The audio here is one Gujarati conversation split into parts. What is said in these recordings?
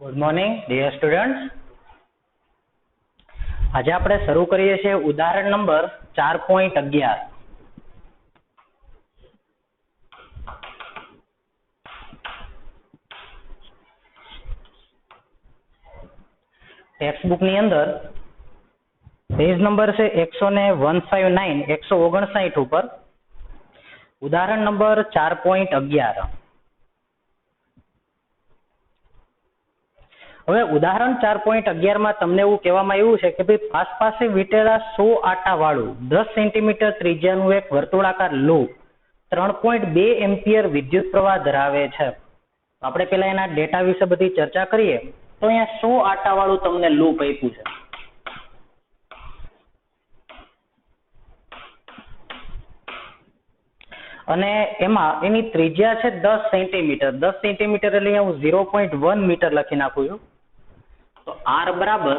Good morning dear students. આજે આપણે શરૂ કરીએ છીએ ઉદાહરણ નંબર 4.11. ટેક્સ્ટ બુક ની અંદર પેજ નંબર છે 159 ઉપર ઉદાહરણ નંબર 4.11. હવે ઉદાહરણ 4.11 માં તમને એવું કહેવામાં આવ્યું છે કે ભાઈ આસપાસે વીટેલા 100 આટા વાળું 10 સેન્ટીમીટર ત્રિજ્યાનું એક વર્તુળાકાર લૂપ 3.2 એમ્પિયર વિદ્યુત પ્રવાહ ધરાવે છે. આપણે પેલા એના ડેટા વિશે બધી ચર્ચા કરીએ તો અહીંયા 100 આટા વાળું તમને લૂપ આપ્યું છે. અને એમાં એની ત્રિજ્યા છે 10 સેન્ટીમીટર. 10 સેન્ટીમીટર એટલે હું 0.1 મીટર લખી નાખું છું. તો r બરાબર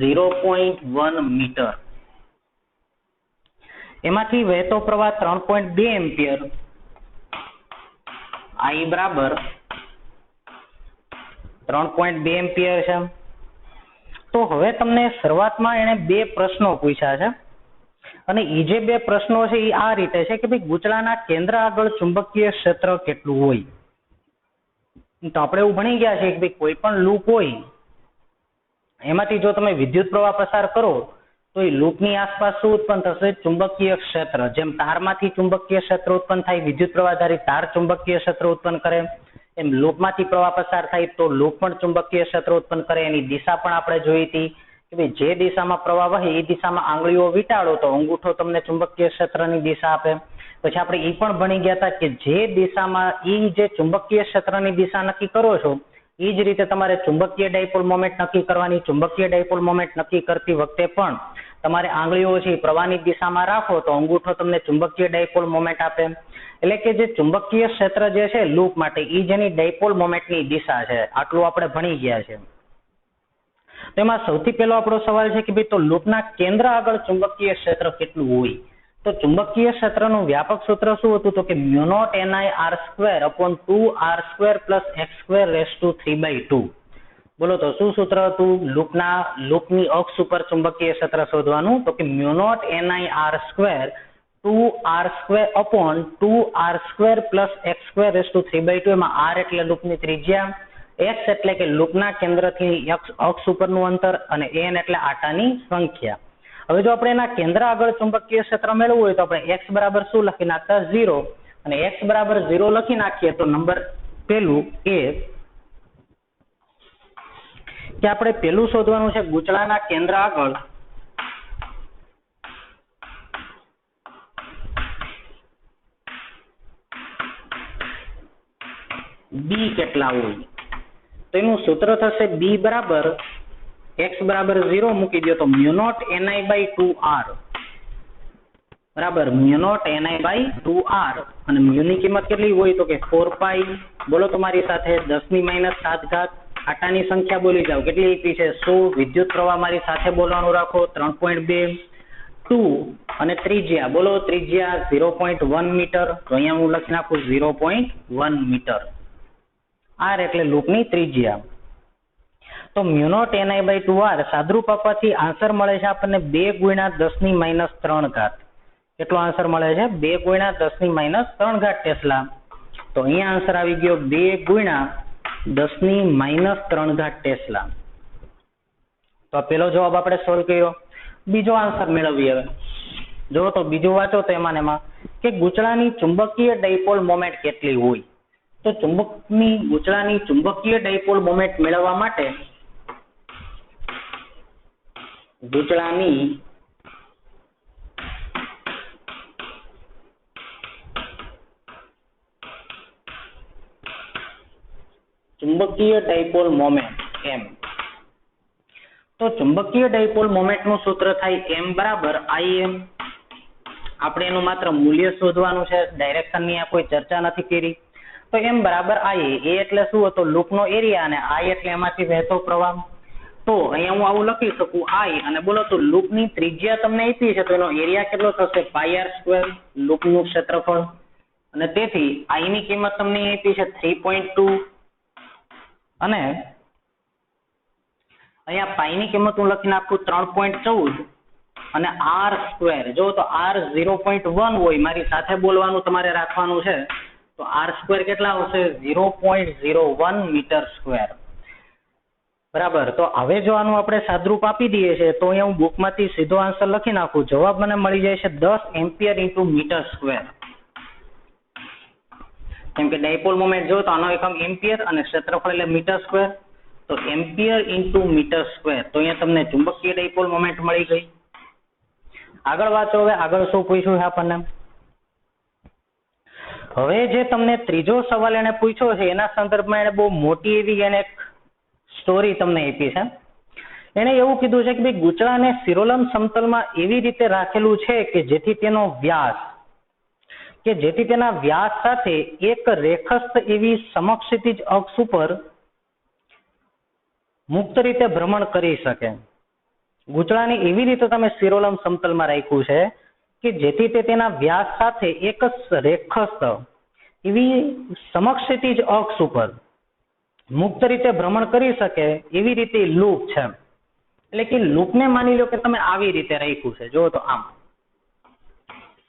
0.1 મીટર. એમાંથી વહેતો પ્રવાહ 3.2 એમ્પિયર. I બરાબર 3.2 એમ્પિયર છે. તો હવે તમને શરૂઆતમાં એને બે પ્રશ્નો પૂછ્યા છે અને એ જે બે પ્રશ્નો છે એ આ રીતે છે કે ભાઈ ગુચલાના કેન્દ્ર આગળ ચુંબકીય ક્ષેત્ર કેટલું હોય. તો આપણે એવું ભણી ગયા છે કે ભાઈ કોઈ પણ લૂપ હોય એમાંથી જો તમે વિદ્યુત પ્રવાહ પસાર કરો તો એ લૂપની આસપાસ શું ઉત્પન્ન થશે? ચુંબકીય ક્ષેત્ર. જેમ તારમાંથી ચુંબકીય ક્ષેત્ર ઉત્પન્ન થાય, વિદ્યુત પ્રવાહધારી તાર ચુંબકીય ક્ષેત્ર ઉત્પન્ન કરે, એમ લૂપમાંથી પ્રવાહ પસાર થાય તો લૂપ પણ ચુંબકીય ક્ષેત્ર ઉત્પન્ન કરે. એની દિશા પણ આપણે જોઈ હતી કે ભાઈ જે દિશામાં પ્રવાહ વહે એ દિશામાં આંગળીઓ વીંટાળો તો અંગૂઠો તમને ચુંબકીય ક્ષેત્રની દિશા આપે. પછી આપણે એ પણ ભણી ગયા હતા કે જે દિશામાં એ જે ચુંબકીય ક્ષેત્રની દિશા નક્કી કરો છો એ જ રીતે તમારે ચુંબકીય ડાયપોલ મોમેન્ટ નક્કી કરવાની. ચુંબકીય ડાયપોલ મોમેન્ટ નક્કી કરતી વખતે પણ તમારે આંગળીઓ છે પ્રવાહની દિશામાં રાખો તો અંગૂઠો તમને ચુંબકીય ડાયપોલ મોમેન્ટ આપે. એટલે કે જે ચુંબકીય ક્ષેત્ર જે છે લૂપ માટે એ જેની ડાયપોલ મોમેન્ટની દિશા છે. આટલું આપણે ભણી ગયા છે. તો એમાં સૌથી પહેલો આપણો સવાલ છે કે ભાઈ તો લૂપના કેન્દ્ર આગળ ચુંબકીય ક્ષેત્ર કેટલું હોય? તો ચુંબકીય ક્ષેત્રનું વ્યાપક સૂત્ર શું હતું? તો કે μ0 ni r2/2r2 + x2 ⁵ બોલો તો શું સૂત્ર હતું? લૂપની અક્ષ ઉપર ચુંબકીય ક્ષેત્ર શોધવાનું. તો કે μ0 ni r2/2r2 + x2 ⁵ એમાં r એટલે લૂપની ત્રિજ્યા, x એટલે કે લૂપના કેન્દ્રથી અક્ષ ઉપરનું અંતર અને n એટલે આટાની સંખ્યા. હવે જો આપણે એના કેન્દ્ર આગળ ચુંબકીય ક્ષેત્ર મેળવવું હોય તો આપણે x બરાબર શું લખી નાખતા? 0. અને x બરાબર 0 લખી નાખીએ તો નંબર પેલું એ કે આપણે પેલું શોધવાનું છે ગુચલાના કેન્દ્ર આગળ b કેટલા હોય. તો એનું સૂત્ર થશે b બરાબર x બરાબર 0 મૂકી દો તો μ0 ni/2r બરાબર μ0 ni/2r. અને μ ની કિંમત કેટલી હોય? તો કે 4π. બોલો તમારી સાથે 10⁻⁷ આટાની સંખ્યા બોલી જાવ. કેટલી આપી છે? 100. વિદ્યુત પ્રવાહ મારી સાથે બોલવાનું રાખો 3.2. 2 અને ત્રિજ્યા બોલો. ત્રિજ્યા 0.1 મીટર. તો અહીંયા હું લખી નાખું 0.1 મીટર. r એટલે લૂપની ત્રિજ્યા. તો μ0 ni/2r સાદરૂપ આપવાથી આન્સર મળે છે આપણને 2 × 10⁻³ કેટલો આન્સર મળે છે? 2 × 10⁻³ ટેસ્લા. તો અહીંયા આન્સર આવી ગયો 2 × 10⁻³ ટેસ્લા. તો પેલો જવાબ આપણે સોલ્વ કર્યો. બીજો આન્સર મેળવીએ. હવે જો તો બીજું વાંચો તો એમાં કે ગુચલાની ચુંબકીય ડાયપોલ મોમેન્ટ કેટલી હોય? તો ગુચલાની ચુંબકીય ડાયપોલ મોમેન્ટ મેળવવા માટે ગુચલાની ચુંબકીય ડાયપોલ મોમેન્ટ m. તો ચુંબકીય ડાયપોલ મોમેન્ટનું સૂત્ર થાય m બરાબર Im. આપણે એનું માત્ર મૂલ્ય શોધવાનું છે. ડાયરેક્શનની આ કોઈ ચર્ચા નથી કરી. તો m બરાબર I. a એટલે શું હતો? લૂપનો એરિયા અને I એટલે એમાંથી વહેતો પ્રવાહ. તો અહીંયા હું આવું લખી શકું I અને બોલો તો લૂપની ત્રિજ્યા તમને આપી છે તો એનો એરિયા કેટલો થશે? πr². લૂપનું ક્ષેત્રફળ. અને તેથી I ની કિંમત તમને આપી છે 3.2 અને અહીંયા પાઈની કિંમત હું લખી નાખું 3.14 અને આર સ્ક્વેર. જો તો આર 0.1 હોય, મારી સાથે બોલવાનું તમારે રાખવાનું છે, તો આર સ્ક્વેર કેટલા આવશે? 0.01 મીટર સ્ક્વેર. બરાબર. તો હવે જો આનું આપણે સાદરૂપ આપી દઈએ છીએ તો અહીંયા હું બુકમાંથી સીધો આન્સર લખી નાખું. જવાબ મને મળી જાય છે 10 એમ્પિયર ઇન્ટુ મીટર સ્ક્વેર. કેમ કે ડાયપોલ મોમેન્ટ જો તો આનો એકમ એમ્પિયર અને ક્ષેત્રફળ એટલે મીટર સ્ક્વેર, તો એમ્પિયર ઇન્ટુ મીટર સ્ક્વેર. તો અહીંયા તમને ચુંબકીય ડાયપોલ મોમેન્ટ મળી ગઈ. આગળ વાંચો. હવે આગળ શું પૂછ્યું છે આપણને? હવે જે તમને ત્રીજો સવાલ એને પૂછ્યો છે એના સંદર્ભમાં એને બહુ મોટી એવી એને સ્ટોરી તમને આપી છે. એને એવું કીધું છે કે ભાઈ ગુચળાને સિરોલમ સમતલમાં એવી રીતે રાખેલું છે કે જેથી તેના વ્યાસ સાથે એક રેખસ્થ એવી સમક્ષિતિજ અક્ષ ઉપર મુક્ત રીતે ભ્રમણ કરી શકે. ગુચળાને એવી રીતે તમે સિરોલમ સમતલમાં રાખ્યું છે કે જેથી તે તેના વ્યાસ સાથે એક રેખસ્થ એવી સમક્ષિતિજ અક્ષ ઉપર મુક્ત રીતે ભ્રમણ કરી શકે એવી રીતે લૂપ છે. એટલે કે લૂપને માની લો કે તમે આવી રીતે રાખ્યું છે. જો તો આમ.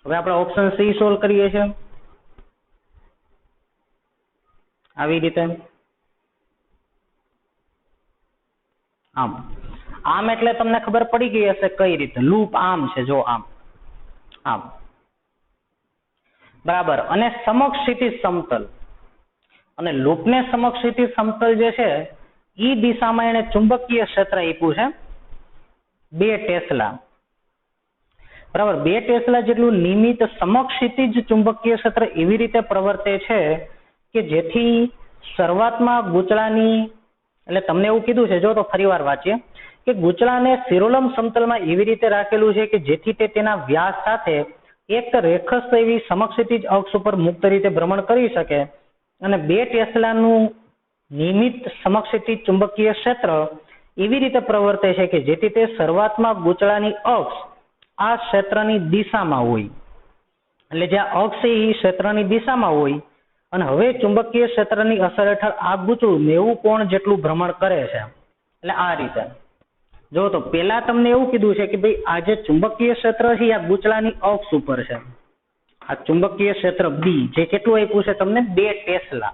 હવે આપણે ઓપ્શન સી સોલ્વ કરીએ છીએ આવી રીતે. આમ આમ એટલે તમને ખબર પડી ગઈ હશે કઈ રીતે. લૂપ આમ છે. જો આમ આમ. બરાબર. અને સમક્ષિતિજ સમતલ, અને લૂપને સમક્ષિતિજ સમતલ જે છે એ દિશામાં એને ચુંબકીય ક્ષેત્ર આપ્યું છે 2 ટેસ્લા. બરાબર. 2 ટેસ્લા જેટલું નિયમિત સમક્ષિતિજ ચુંબકીય ક્ષેત્ર એવી રીતે પ્રવર્તે છે કે જેથી શરૂઆતમાં ગુચળાની, એટલે તમને એવું કીધું છે, જો તો ફરીવાર વાંચીએ કે ગુચળાને સિરોલમ સમતલમાં એવી રીતે રાખેલું છે કે જેથી તે તેના વ્યાસ સાથે એક રેખસ્થ એવી સમક્ષિતિજ અક્ષ ઉપર મુક્ત રીતે ભ્રમણ કરી શકે, અને 2 ટેસ્લાનું નિયમિત સમક્ષિતિજ ચુંબકીય ક્ષેત્ર એવી રીતે પ્રવર્તે છે કે જેથી તે શરૂઆતમાં ગુચળાની અક્ષ આ ક્ષેત્રની દિશામાં હોય. એટલે જે આ અક્ષ એ ક્ષેત્રની દિશામાં હોય અને હવે ચુંબકીય ક્ષેત્રની અસર હેઠળ આ ગુચળું 90 કોણ જેટલું ભ્રમણ કરે છે. એટલે આ રીતે. જો તો પેલા તમને એવું કીધું છે કે ભાઈ આ જે ચુંબકીય ક્ષેત્ર છે આ ગુચળાની અક્ષ ઉપર છે. આ ચુંબકીય ક્ષેત્ર બી જે કેટલું આપ્યું છે તમને 2 ટેસ્લા.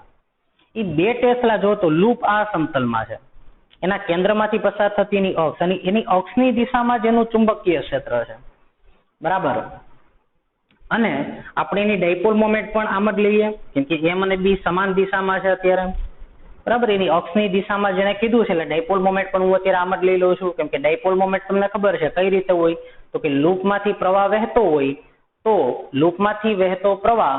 એ 2 ટેસ્લા જો તો લૂપ આ સમતલમાં છે, એના કેન્દ્રમાંથી પસાર થતી એની અક્ષ, અને એની અક્ષની દિશામાં જેનું ચુંબકીય ક્ષેત્ર છે. બરાબર. અને આપણે એની ડાયપોલ મોમેન્ટ પણ આમ જ લઈએ કેમ કે એમ અને બી સમાન દિશામાં છે અત્યારે. બરાબર. એની અક્ષની દિશામાં જેને કીધું છે એટલે ડાયપોલ મોમેન્ટ પણ હું અત્યારે આમ જ લઈ લઉં છું. કેમ કે ડાયપોલ મોમેન્ટ તમને ખબર છે કઈ રીતે હોય, તો કે લૂપમાંથી પ્રવાહ વહેતો હોય તો લૂપમાંથી વહેતો પ્રવાહ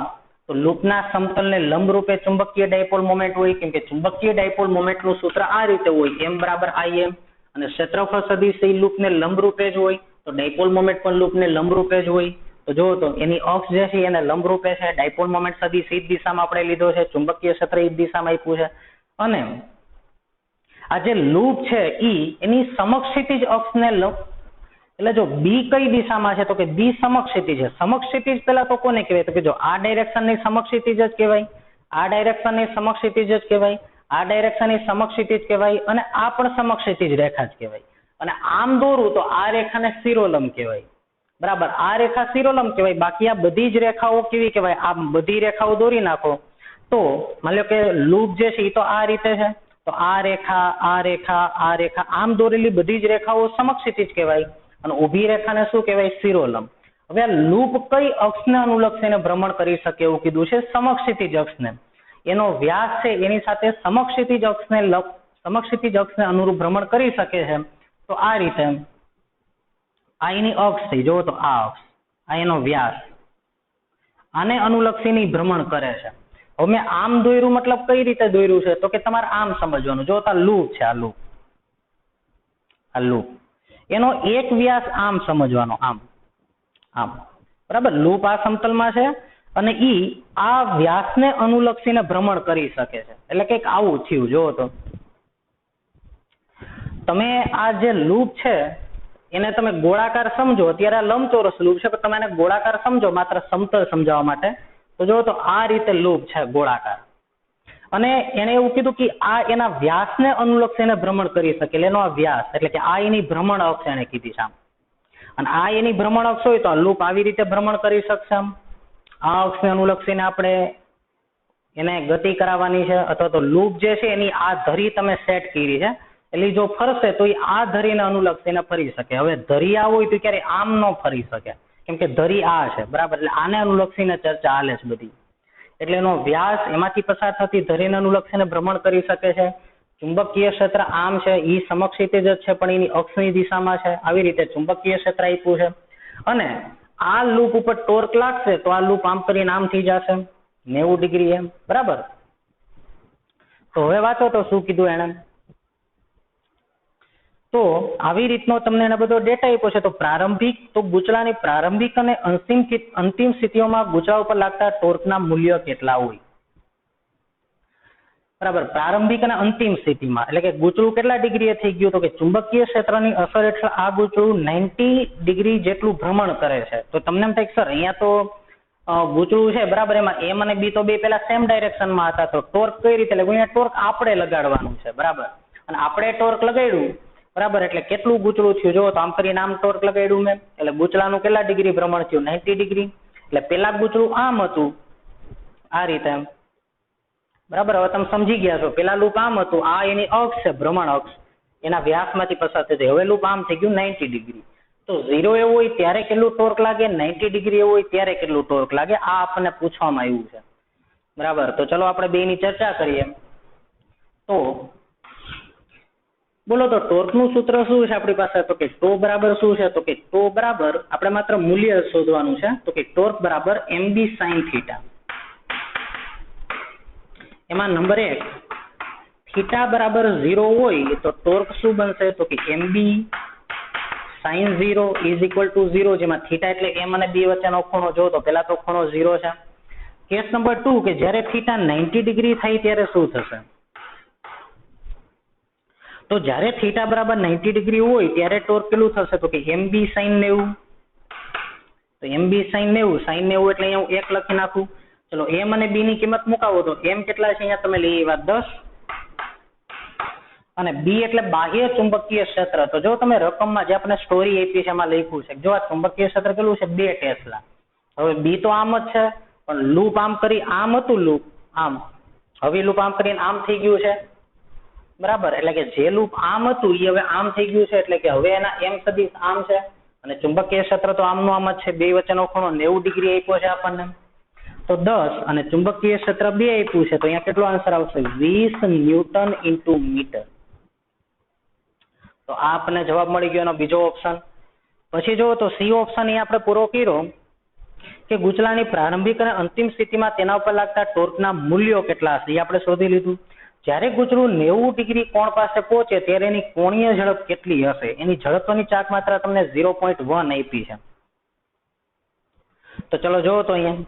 તો લૂપના સમતલને લંબરૂપે ચુંબકીય ડાયપોલ મોમેન્ટ હોય. કેમ કે ચુંબકીય ડાયપોલ મોમેન્ટનું સૂત્ર આ રીતે હોય, m બરાબર im, અને ક્ષેત્રફળ સદિશ એ લૂપને લંબરૂપે જ હોય, તો ડાયપોલ મોમેન્ટ પણ લૂપને લંબરૂપે જ હોય. તો જો તો એની અક્ષ જે છે એને લંબરૂપે છે, ડાયપોલ મોમેન્ટ સદિશ એ જ દિશામાં આપણે લીધો છે, ચુંબકીય ક્ષેત્ર એ જ દિશામાં આપ્યું છે. અને આ જે લૂપ છે એની સમક્ષિતિજ અક્ષને એટલે જો બી કઈ દિશામાં છે તો કે બી સમક્ષિતિજ છે. સમક્ષિતિજ પેલા તો કોને કહેવાય, તો કે જો આ ડાયરેક્શનની સમક્ષિતિજ જ કહેવાય, આ ડાયરેક્શનની સમક્ષિતિજ જ કહેવાય, આ ડાયરેક્શનની સમક્ષિતિજ કહેવાય, અને આ પણ સમક્ષિતિજ રેખા જ કહેવાય. અને આમ દોરું તો આ રેખાને સિરોલમ કહેવાય. બરાબર. આ રેખા સિરોલમ કહેવાય. બાકી આ બધી જ રેખાઓ કેવી કહેવાય? આ બધી રેખાઓ દોરી નાખો તો માની લો કે લૂપ જે છે એ તો આ રીતે છે, તો આ રેખા, આ રેખા, આ રેખા, આમ દોરેલી બધી જ રેખાઓ સમક્ષિતિજ કહેવાય, અને ઊભી રેખાને શું કહેવાય? સિરોલમ. હવે આ લૂપ કઈ અક્ષને અનુલક્ષીને ભ્રમણ કરી શકે એવું કીધું છે? સમક્ષિતિજ અક્ષને. એનો વ્યાસ છે એની સાથે સમક્ષિતિજ અક્ષને અનુરૂપ ભ્રમણ કરી શકે છે. તો આ રીતે આ એની અક્ષ થઈ, જો તો આ અક્ષ, આ એનો વ્યાસ, આને અનુલક્ષીને ભ્રમણ કરે છે. હવે મેં આમ દોર્યું મતલબ કઈ રીતે દોર્યું છે તો કે તમારે આમ સમજવાનું. જો આ લૂપ છે, આ લૂપ એનો એક વ્યાસ આમ સમજવાનો, આમ આમ. બરાબર. લૂપ આ સમતલમાં છે અને ઈ આ વ્યાસને અનુલક્ષીને ભ્રમણ કરી શકે છે. એટલે કંઈક આવું થયું. જો તો તમે આ જે લૂપ છે એને તમે ગોળાકાર સમજો, અત્યારે આ લંબચોરસ લૂપ છે પણ તમે એને ગોળાકાર સમજો માત્ર સમતલ સમજાવવા માટે. તો જો તો આ રીતે લૂપ છે ગોળાકાર, અને એને એવું કીધું કે આ એના વ્યાસને અનુલક્ષીને ભ્રમણ કરી શકે, એટલે એનો આ વ્યાસ, એટલે કે આ એની ભ્રમણ અક્ષ એને કીધી છે આમ. અને આ એની ભ્રમણ અક્ષ હોય તો આ લૂપ આવી રીતે ભ્રમણ કરી શકશે આમ. આ અક્ષને અનુલક્ષીને આપણે એને ગતિ કરાવવાની છે, અથવા તો લૂપ જે છે એની આ ધરી તમે સેટ કરી છે, એટલે જો ફરશે તો એ આ ધરીને અનુલક્ષીને ફરી શકે. હવે ધરી આ હોય તો ક્યારે આમ ન ફરી શકે, કેમ કે ધરી આ છે, બરાબર. એટલે આને અનુલક્ષીને ચર્ચા હાલે છે બધી. એટલે એનો વ્યાસ એમાંથી પસાર થતી ધરીને અનુલક્ષીને ભ્રમણ કરી શકે છે. ચુંબકીય ક્ષેત્ર આમ છે, એ સમક્ષિતિજ જ છે પણ એની અક્ષની દિશામાં છે. આવી રીતે ચુંબકીય ક્ષેત્ર આપ્યું છે. અને આ લૂપ ઉપર ટોર્ક લાગશે તો આ લૂપ આમ કરીને આમ થઈ જશે 90 ડિગ્રી એમ, બરાબર. તો હવે વાંચો તો શું કીધું એને. તો આવી રીતનો તમને એને બધો ડેટા આપ્યો છે. તો પ્રારંભિક, તો ગૂંચળાની પ્રારંભિક અને અંતિમ સ્થિતિઓમાં ગૂંચળા ઉપર લાગતા ટોર્કના મૂલ્ય કેટલા હોય, બરાબર. પ્રારંભિક અને અંતિમ સ્થિતિમાં એટલે કે ગૂંચળું કેટલા ડિગ્રીએ થઈ ગયું, તો કે ચુંબકીય ક્ષેત્રની અસર હેઠળ આ ગૂંચળું 90 ડિગ્રી જેટલું ભ્રમણ કરે છે. તો તમને એમ થાય સર અહીંયા તો ગૂંચળું છે, બરાબર, એમાં એમ અને બી તો બે પેલા સેમ ડાયરેક્શનમાં હતા, તો ટોર્ક કઈ રીતે લાગ્યું? અહીંયા ટોર્ક આપણે લગાડવાનું છે, બરાબર. અને આપણે ટોર્ક લગાડ્યું, બરાબર, એટલે કેટલું ગૂંચળું થયું જો તો આમ કરીને આમ ટોર્ક લગાડ્યું મેં, એટલે ગૂંચળાનું કેટલા ડિગ્રી ભ્રમણ થયું? 90 ડિગ્રી. એટલે પેલા ગૂંચળું આમ હતું આ રીતે એમ, બરાબર. હવે તમે સમજી ગયા છો, પેલા લૂપ આમ હતું, આ એની અક્ષ છે, ભ્રમણ અક્ષ, એના વ્યાસમાંથી પસાર થઈ. હવે લૂપ આમ થઈ ગયું 90 ડિગ્રી. તો 0 એવું હોય ત્યારે કેટલું ટોર્ક લાગે, 90 ડિગ્રી એવું હોય ત્યારે કેટલું ટોર્ક લાગે, આ આપણને પૂછવામાં આવ્યું છે, બરાબર. તો ચલો આપણે બેની ચર્ચા કરીએ. તો બોલો તો ટોર્કનું સૂત્ર શું છે આપણી પાસે? તો કે ટો બરાબર શું છે? તો કે ટો બરાબર આપણે માત્ર મૂલ્ય શોધવાનું છે. તો કે ટોર્ક બરાબર mb sin થીટા. એમાં નંબર 1 થીટા બરાબર 0 હોય તો ટોર્ક શું બનશે? તો કે mb sin 0 is equal to 0, જેમાં થીટા એટલે m અને b વચ્ચેનો ખૂણો. જો તો પેલા તો ખૂણો 0 છે. કેસ નંબર 2 કે જ્યારે થીટા 90 ડિગ્રી થાય ત્યારે શું થશે? તો જ્યારે થીટા બરાબર 90 ડિગ્રી હોય ત્યારે ટોર્ક કેટલું થશે? તો કે mb sin 90. તો mb sin 90, sin 90 એટલે અહીંયા હું 1 લખી નાખું. ચલો m અને b ની કિંમત મુકાવો તો m કેટલા છે અહીંયા તમે લઈ આવ્યા 10, અને b એટલે બાહ્ય ચુંબકીય ક્ષેત્ર. તો જો તમે રકમમાં જે આપણે સ્ટોરી આપી છે એમાં લખ્યું છે, જો આ ચુંબકીય ક્ષેત્ર કેટલું છે? 2 ટેસ્લા. હવે b તો આમ જ છે, પણ લૂપ આમ કરી આમ હતું, લૂપ આમ, હવે લૂપ આમ કરીને આમ થઈ ગયું છે, બરાબર. એટલે કે જે લૂપ આમ હતું એ હવે આમ થઈ ગયું છે, એટલે કે હવે એના m સદિશ આમ છે, અને ચુંબકીય ક્ષેત્ર તો આમનું આમ જ છે. બે વચ્ચેનો ખૂણો 90 ડિગ્રી આપ્યો છે આપણને. તો 10 અને ચુંબકીય ક્ષેત્ર 2 આપ્યું છે, તો અહીંયા કેટલો આન્સર આવશે? 20 ન્યૂટન ઇન્ટુ મીટર. તો આ આપણને જવાબ મળી ગયો એનો બીજો ઓપ્શન. પછી જો તો સી ઓપ્શન અહીંયા આપણે પૂરો કર્યો કે ગૂંચળાની પ્રારંભિક અને અંતિમ સ્થિતિમાં તેના ઉપર લાગતા ટોર્કના મૂલ્યો કેટલા હશે એ આપણે શોધી લીધું. જ્યારે ગૂંચળું 90 ડિગ્રી કોણ પાસે પહોંચે ત્યારે એની કોણીય ઝડપ કેટલી હશે? એની ઝડપની ચાક માત્રા તમને 0.1 આપી છે. તો ચલો જોવો તો અહીંયા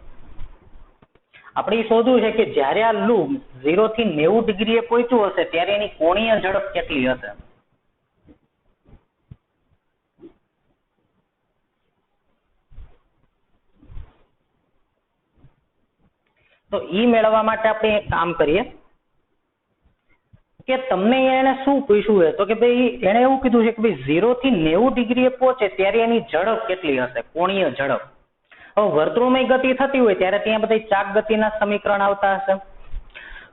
આપણે શોધવું છે કે જ્યારે આ લૂપ 0 થી 90 ડિગ્રીએ પહોંચ્યું હશે ત્યારે એની કોણીય ઝડપ કેટલી હશે? તો ઈ મેળવવા માટે આપણે એક કામ કરીએ કે તમને એને શું પૂછ્યું છે? તો કે ભાઈ એને એવું કીધું છે કે ભાઈ 0 થી 90 ડિગ્રીએ પહોંચે ત્યારે એની ઝડપ કેટલી હશે, કોણીય ઝડપ. હવે વર્તુળમય ગતિ થતી હોય ત્યારે ત્યાં બધા ચાક ગતિના સમીકરણ આવતા હશે.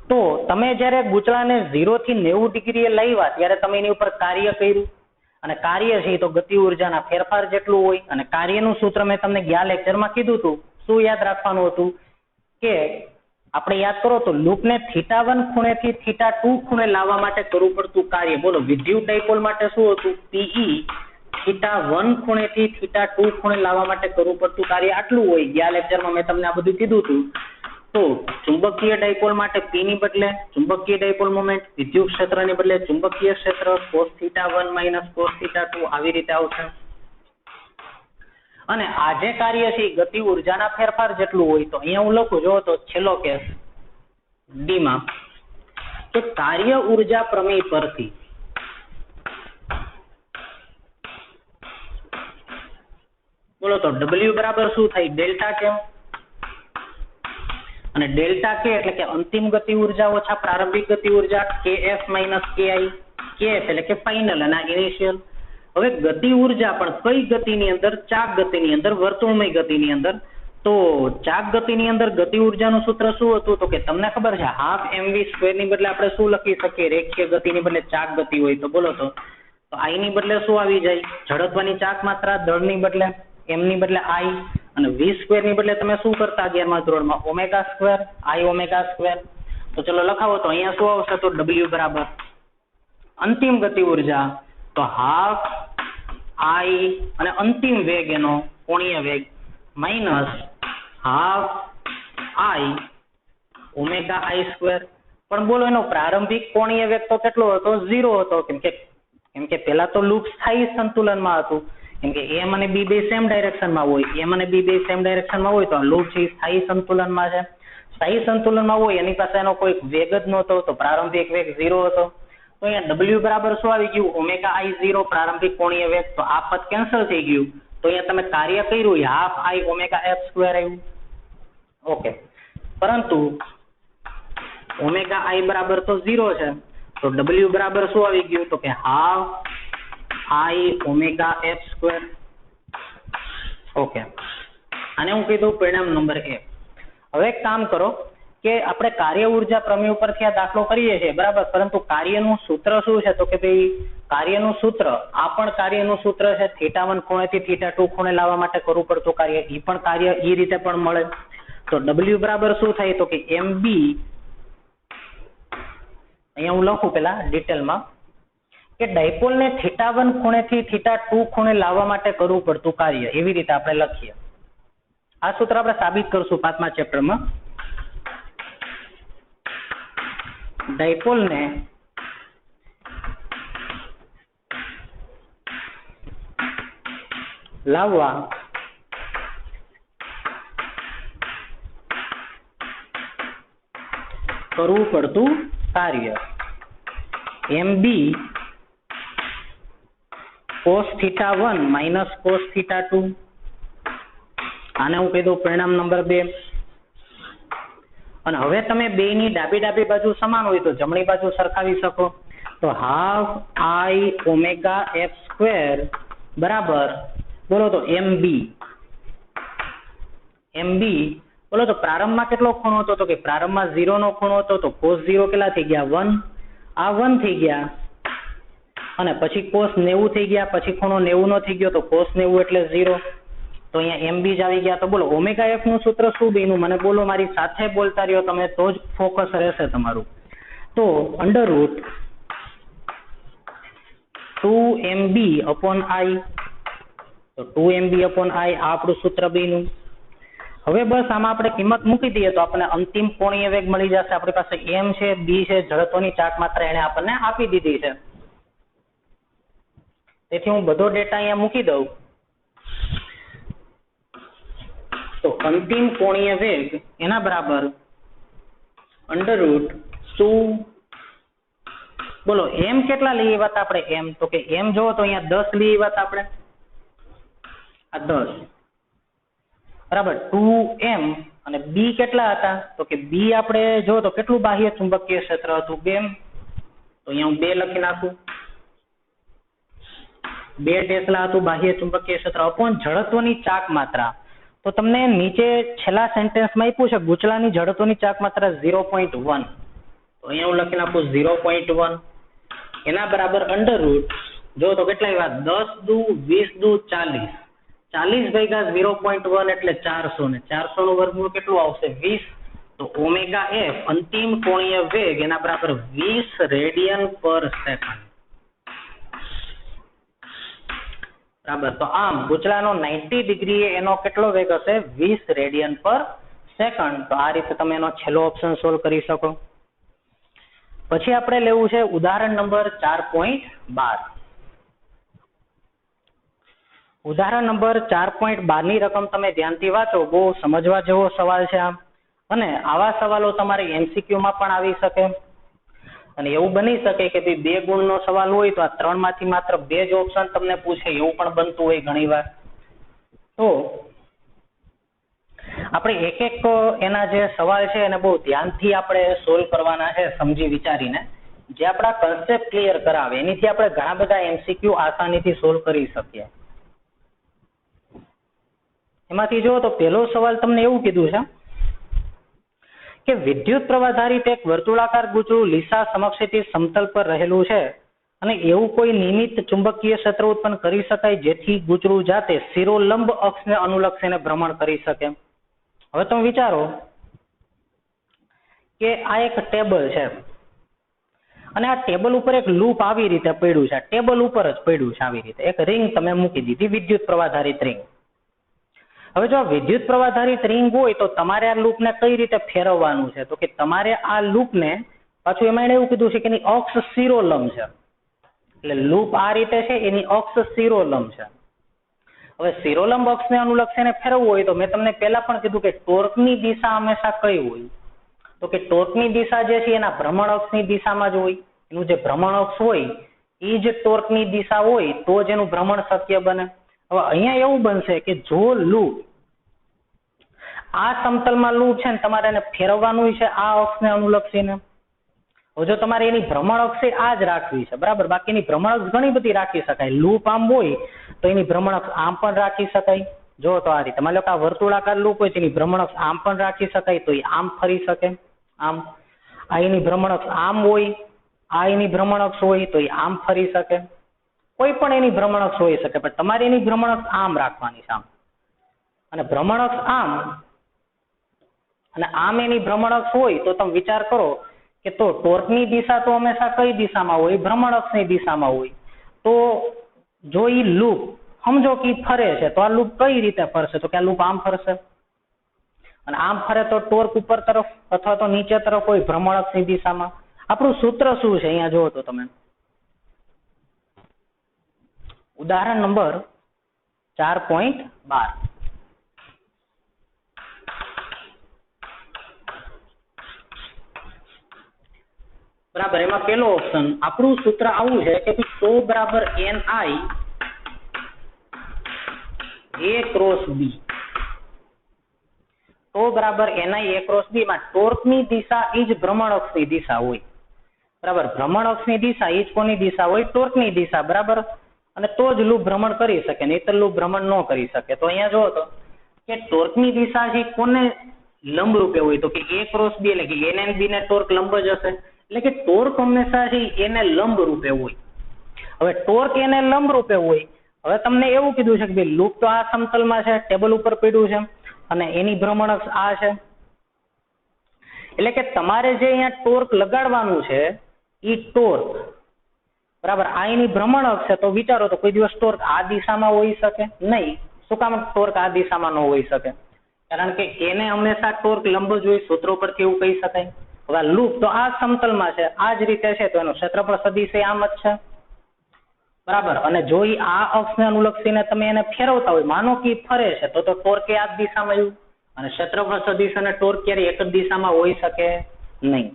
તો તમે જ્યારે ગૂંચળાને 0 થી 90 ડિગ્રીએ લાવ્યા ત્યારે તમે એની ઉપર કાર્ય કર્યું, અને કાર્ય છે તો ગતિ ઉર્જાના ફેરફાર જેટલું હોય. અને કાર્યનું સૂત્ર મેં તમને ગયા લેક્ચરમાં કીધું હતું. શું યાદ રાખવાનું હતું? કે આપણે યાદ કરો તો લૂપને θ1 ખૂણેથી θ2 ખૂણે લાવવા માટે કરવું પડતું કાર્ય. બોલો વિદ્યુત ડાયપોલ માટે શું હતું? PE θ1 ખૂણેથી θ2 ખૂણે લાવવા માટે કરવું પડતું કાર્ય આટલું હોય. ગયા લેક્ચરમાં મેં તમને આ બધું કીધું હતું. તો ચુંબકીય ડાયપોલ માટે P ની બદલે ચુંબકીય ડાયપોલ મોમેન્ટ, વિદ્યુત ક્ષેત્રની બદલે ચુંબકીય ક્ષેત્ર cos θ1 - cos θ2 આવી રીતે આવશે. અને આ જે કાર્ય છે ગતિ ઉર્જાના ફેરફાર જેટલું હોય. તો અહીંયા હું લખું જો તો છેલ્લો કેસ ડી માં કે કાર્ય ઉર્જા પ્રમેય પરથી બોલો તો W બરાબર શું થાય? ડેલ્ટા કેમ? અને ડેલ્ટા કે એટલે કે અંતિમ ગતિ ઉર્જા ઓછા પ્રારંભિક ગતિ ઉર્જા kf માઇનસ ki, kf એટલે કે ફાઇનલ અને ઇનિશિયલ. હવે ગતિ ઉર્જા પણ કઈ ગતિની અંદર? ચાક ગતિની અંદર, વર્તુળમય ગતિની અંદર. તો ચાક ગતિની અંદર ગતિ ઉર્જાનું સૂત્ર શું હતું? તો કે તમને ખબર છે હાફ mv સ્ક્વેર ની બદલે આપણે શું લખી શકીએ? રેખીય ગતિની બદલે ચાક ગતિ હોય તો બોલો તો I ની બદલે શું આવી જાય? જડત્વની ચાક માત્રા. દળની બદલે m ની બદલે I, અને v સ્ક્વેર ની બદલે તમે શું કરતા 11મા ધોરણમાં? Omega square, I omega square. તો ચલો લખાવો તો અહીંયા શું આવશે? તો w બરાબર અંતિમ ગતિ ઉર્જા તો હાફ I અને અંતિમ વેગ એનો કોણીય વેગ minus half I omega I square. પણ બોલો એનો પ્રારંભિક કોણીય વેગ તો કેટલો હતો? 0 હતો. કેમ કે પેલા તો લૂપ સ્થાયી સંતુલનમાં હતું. કેમ કે m અને b બે સેમ ડાયરેક્શનમાં હોય. m અને b બે સેમ ડાયરેક્શનમાં હોય તો આ લૂપ છે સ્થાયી સંતુલનમાં છે. સ્થાયી સંતુલનમાં હોય એની પાસે એનો કોઈ વેગ જ નહોતો, તો પ્રારંભિક વેગ 0 હતો. તો અહીંયા w બરાબર શું આવી ગયું? ઓમેગા I 0 પ્રારંભિક કોણીય વેગ. તો આ પદ કેન્સલ થઈ ગયું. તો અહીંયા તમે કાર્ય કર્યું half I omega f square આવ્યું. ઓકે, પરંતુ ઓમેગા I બરાબર તો 0 છે, તો w બરાબર શું આવી ગયું? તો કે half I omega f square. Okay, આને હું કહી દઉં પરિણામ નંબર 1. હવે એક કામ કરો કે આપણે કાર્ય ઉર્જા પ્રમેય ઉપરથી આ દાખલો કરીએ છીએ બરાબર, પરંતુ કાર્યનું સૂત્ર શું છે? તો કે ભાઈ કાર્યનું સૂત્ર, આ પણ કાર્યનું સૂત્ર છે θ1 ખૂણેથી θ2 ખૂણે લાવવા માટે કરવું પડતું કાર્ય. એ પણ કાર્ય એ રીતે પણ મળે. તો w બરાબર શું થાય? તો કે mb, અહીંયા હું લખું પેલા ડિટેલમાં કે ડાયપોલને θ1 ખૂણેથી θ2 ખૂણે લાવવા માટે કરવું પડતું કાર્ય, એવી રીતે આપણે લખીએ. આ સૂત્ર આપણે સાબિત કરશું 5મા ચેપ્ટરમાં. ડાયપોલને લાવવા કરવું પડતું કાર્ય mb cos θ1 માઇનસ cos θ2. આને હું કહી દઉં પરિણામ નંબર 2. અને હવે તમે બેયની ડાબી બાજુ સમાન હોય તો જમણી બાજુ સરખાવી શકો. તો half I omega f square બરાબર બોલો તો mb બોલો તો પ્રારંભમાં કેટલો ખૂણો હતો? તો કે પ્રારંભમાં 0 નો ખૂણો હતો. તો cos 0 કેટલા થઈ ગયા? 1. આ 1 થઈ ગયા અને પછી cos 90 થઈ ગયા. પછી ખૂણો 90 નો થઈ ગયો તો cos 90 એટલે 0. તો અહીંયા mb જ આવી ગયા. તો બોલો ઓમેગા f નું સૂત્ર શું બન્યું? મને બોલો, મારી સાથે બોલતા રહ્યો તમે તો જ ફોકસ રહેશે તમારું. તો under route 2mb upon I. તો 2mb અપોન I આ આપણું સૂત્ર બન્યું. હવે બસ આમાં આપણે કિંમત મૂકી દઈએ તો આપણને અંતિમ કોણીય વેગ મળી જશે. આપણી પાસે m છે, b છે, જડત્વની ચાક માત્રા એને આપણને આપી દીધી છે. તેથી હું બધો ડેટા અહીંયા મૂકી દઉં. તો અંતિમ કોણીય વેગ એના બરાબર અંડર રૂટ 2. બોલો m કેટલા લઈ આવ્યા હતા આપણે? m તો કે m જોવો તો અહીંયા 10 લઈ આવ્યા હતા આપણે. આ 10 બરાબર. 2m અને b કેટલા હતા? તો કે b આપણે જો તો કેટલું બાહ્ય ચુંબકીય ક્ષેત્ર હતું? 2m. તો અહીંયા હું 2 લખી નાખું. 2 ટેસ્લા હતું બાહ્ય ચુંબકીય ક્ષેત્ર અપોન જડત્વની ચાક માત્રા. તો તમને નીચે છેલ્લા સેન્ટેન્સમાં આપ્યું છે ગૂંચળાની જડત્વની ચાક માત્રા 0.1. તો અહીંયા હું લખી નાખું 0.1. એના બરાબર અંડર રૂટ જો તો કેટલા આવ્યા? 10 દુ 20 દુ 40. 40 ભાગ્યા 0.1 એટલે 400 ને 400 નું વર્ગમૂળ કેટલું આવશે? 20. તો ઓમેગા f અંતિમ કોણીય વેગ એના બરાબર 20 રેડિયન પર સેકન્ડ. બરાબર. તો આમ ગૂંચળાનો 90 ડિગ્રી એનો કેટલો વેગ હશે? 20 રેડિયન પર સેકન્ડ. તો આ રીતે તમે એનો છેલ્લો ઓપ્શન સોલ્વ કરી શકો. પછી આપણે લેવું છે ઉદાહરણ નંબર 4.12. ઉદાહરણ નંબર 4.12 ની રકમ તમે ધ્યાનથી વાંચો. બહુ સમજવા જેવો સવાલ છે આમ, અને આવા સવાલો તમારે MCQ માં પણ આવી શકે. અને એવું બની શકે કે ભાઈ 2 ગુણનો સવાલ હોય તો આ 3 માંથી માત્ર 2 જ ઓપ્શન તમને પૂછે, એવું પણ બનતું હોય ઘણી વાર. તો આપણે એક એક એના જે સવાલ છે એને બહુ ધ્યાનથી આપણે સોલ્વ કરવાના છે, સમજી વિચારીને, જે આપણા કન્સેપ્ટ ક્લિયર કરાવે. એનીથી આપણે ઘણા બધા એમસીક્યુ આસાનીથી સોલ્વ કરી શકીએ. એમાંથી જો તો પહેલો સવાલ તમને એવું કીધું છે કે વિદ્યુત પ્રવાહધારિત એક વર્તુળાકાર ગુચળું લીસા સમક્ષેથી સમતલ પર રહેલું છે અને એવું કોઈ નિયમિત ચુંબકીય ક્ષેત્ર ઉત્પન્ન કરી શકાય જેથી ગુચળું જાતે શિરોલંબ અક્ષને અનુલક્ષીને ભ્રમણ કરી શકે. હવે તમે વિચારો કે આ એક ટેબલ છે અને આ ટેબલ ઉપર એક લૂપ આવી રીતે પડ્યું છે. ટેબલ ઉપર જ પડ્યું છે આવી રીતે. એક રિંગ તમે મૂકી દીધી, વિદ્યુત પ્રવાહધારિત રિંગ. હવે જો આ વિદ્યુત પ્રવાહધારિત રિંગ હોય તો તમારે આ લૂપને કઈ રીતે ફેરવવાનું છે? તો કે તમારે આ લૂપને પાછું એમાં એને એવું કીધું છે કે એની અક્ષ શિરોલંબ છે. એટલે લૂપ આ રીતે છે, એની અક્ષ શિરોલંબ છે. હવે શિરોલંબ અક્ષને અનુલક્ષીને ફેરવવું હોય તો મેં તમને પહેલા પણ કીધું કે ટોર્કની દિશા હંમેશા કઈ હોય? તો કે ટોર્કની દિશા જે છે એના ભ્રમણ અક્ષની દિશામાં જ હોય. એનું જે ભ્રમણ અક્ષ હોય એ જ ટોર્કની દિશા હોય તો જ એનું ભ્રમણ શક્ય બને. હવે અહીંયા એવું બનશે કે જો લૂપ આ સમતલમાં લૂપ છે ને તમારે એને ફેરવવાનું છે આ અક્ષને અનુલક્ષીને. હવે જો તમારે એની ભ્રમણ અક્ષ આ જ રાખવી છે, બરાબર, બાકીની ભ્રમણ અક્ષ ઘણી બધી રાખી શકાય. લૂપ આમ હોય તો એની ભ્રમણ અક્ષ આમ પણ રાખી શકાય. જો તો આ રીતે માની લો કે આ વર્તુળાકાર લૂપ હોય તેની ભ્રમણ અક્ષ આમ પણ રાખી શકાય તો એ આમ ફરી શકે. આમ આ એની ભ્રમણ અક્ષ આમ હોય, આ એની ભ્રમણ અક્ષ હોય તો એ આમ ફરી શકે. કોઈ પણ એની ભ્રમણ અક્ષ હોઈ શકે, પણ તમારે એની ભ્રમણ અક્ષ આમ રાખવાની છે, આમ. અને ભ્રમણ અક્ષ આમ અને આમ એની ભ્રમણ અક્ષ હોય તો તમે વિચાર કરો કે તો ટોર્કની દિશા તો હંમેશા કઈ દિશામાં હોય? ભ્રમણ અક્ષની દિશામાં હોય. તો જો ઈ લૂપ સમજો કે ફરે છે તો આ લૂપ કઈ રીતે ફરશે? તો કે આ લૂપ આમ ફરશે. અને આમ ફરે તો ટોર્ક ઉપર તરફ અથવા તો નીચે તરફ હોય ભ્રમણ અક્ષની દિશામાં. આપણું સૂત્ર શું છે અહીંયા જુઓ તો તમે. ઉદાહરણ નંબર 4.12. બરાબર, એમાં પેલો ઓપ્શન આપણું સૂત્ર આવું છે કે ટો બરાબર NI A ક્રોસ B. ટો બરાબર NI A ક્રોસ B માં ટોર્કની દિશા એ જ ભ્રમણ અક્ષની દિશા હોય. બરાબર, ભ્રમણ અક્ષની દિશા એ જ કોની દિશા હોય? ટોર્કની દિશા. બરાબર, અને તો જ લૂપ ભ્રમણ કરી શકે, નહીંતર લૂપ ભ્રમણ ન કરી શકે. તો અહીંયા જુઓ તો કે ટોર્કની દિશા છે કોને લંબ રૂપે હોય? તો કે A ક્રોસ B, એટલે કે N અને B ને ટોર્ક લંબ જ હશે. એટલે કે ટોર્ક હંમેશા છે એને લંબ રૂપે હોય. હવે ટોર્ક એને લંબ રૂપે હોય. હવે તમને એવું કીધું છે કે ભાઈ લૂપ તો આ સમતલમાં છે, ટેબલ ઉપર પડ્યું છે અને એની ભ્રમણ અક્ષ આ છે. એટલે કે તમારે જે અહીંયા ટોર્ક લગાડવાનું છે એ ટોર્ક, બરાબર, આ એની ભ્રમણ અક્ષ છે. તો વિચારો તો કોઈ દિવસ ટોર્ક આ દિશામાં હોઈ શકે નહીં. શું કામ ટોર્ક આ દિશામાં ન હોઈ શકે? કારણ કે એને હંમેશા ટોર્ક લંબ જ હોય. સૂત્રો પરથી એવું કહી શકાય. હવે લૂપ તો આ સમતલમાં છે, આ જ રીતે છે, તો એનું ક્ષેત્રફળ સદિશ આમ જ છે. બરાબર, અને જો એ આ અક્ષને અનુલક્ષીને તમે એને ફેરવતા હોય, માનો કે ફરે છે તો ટોર્ક એ આ જ દિશામાં આવ્યું. અને ક્ષેત્રફળ સદિશ અને ટોર્ક ક્યારે એક જ દિશામાં હોઈ શકે નહીં.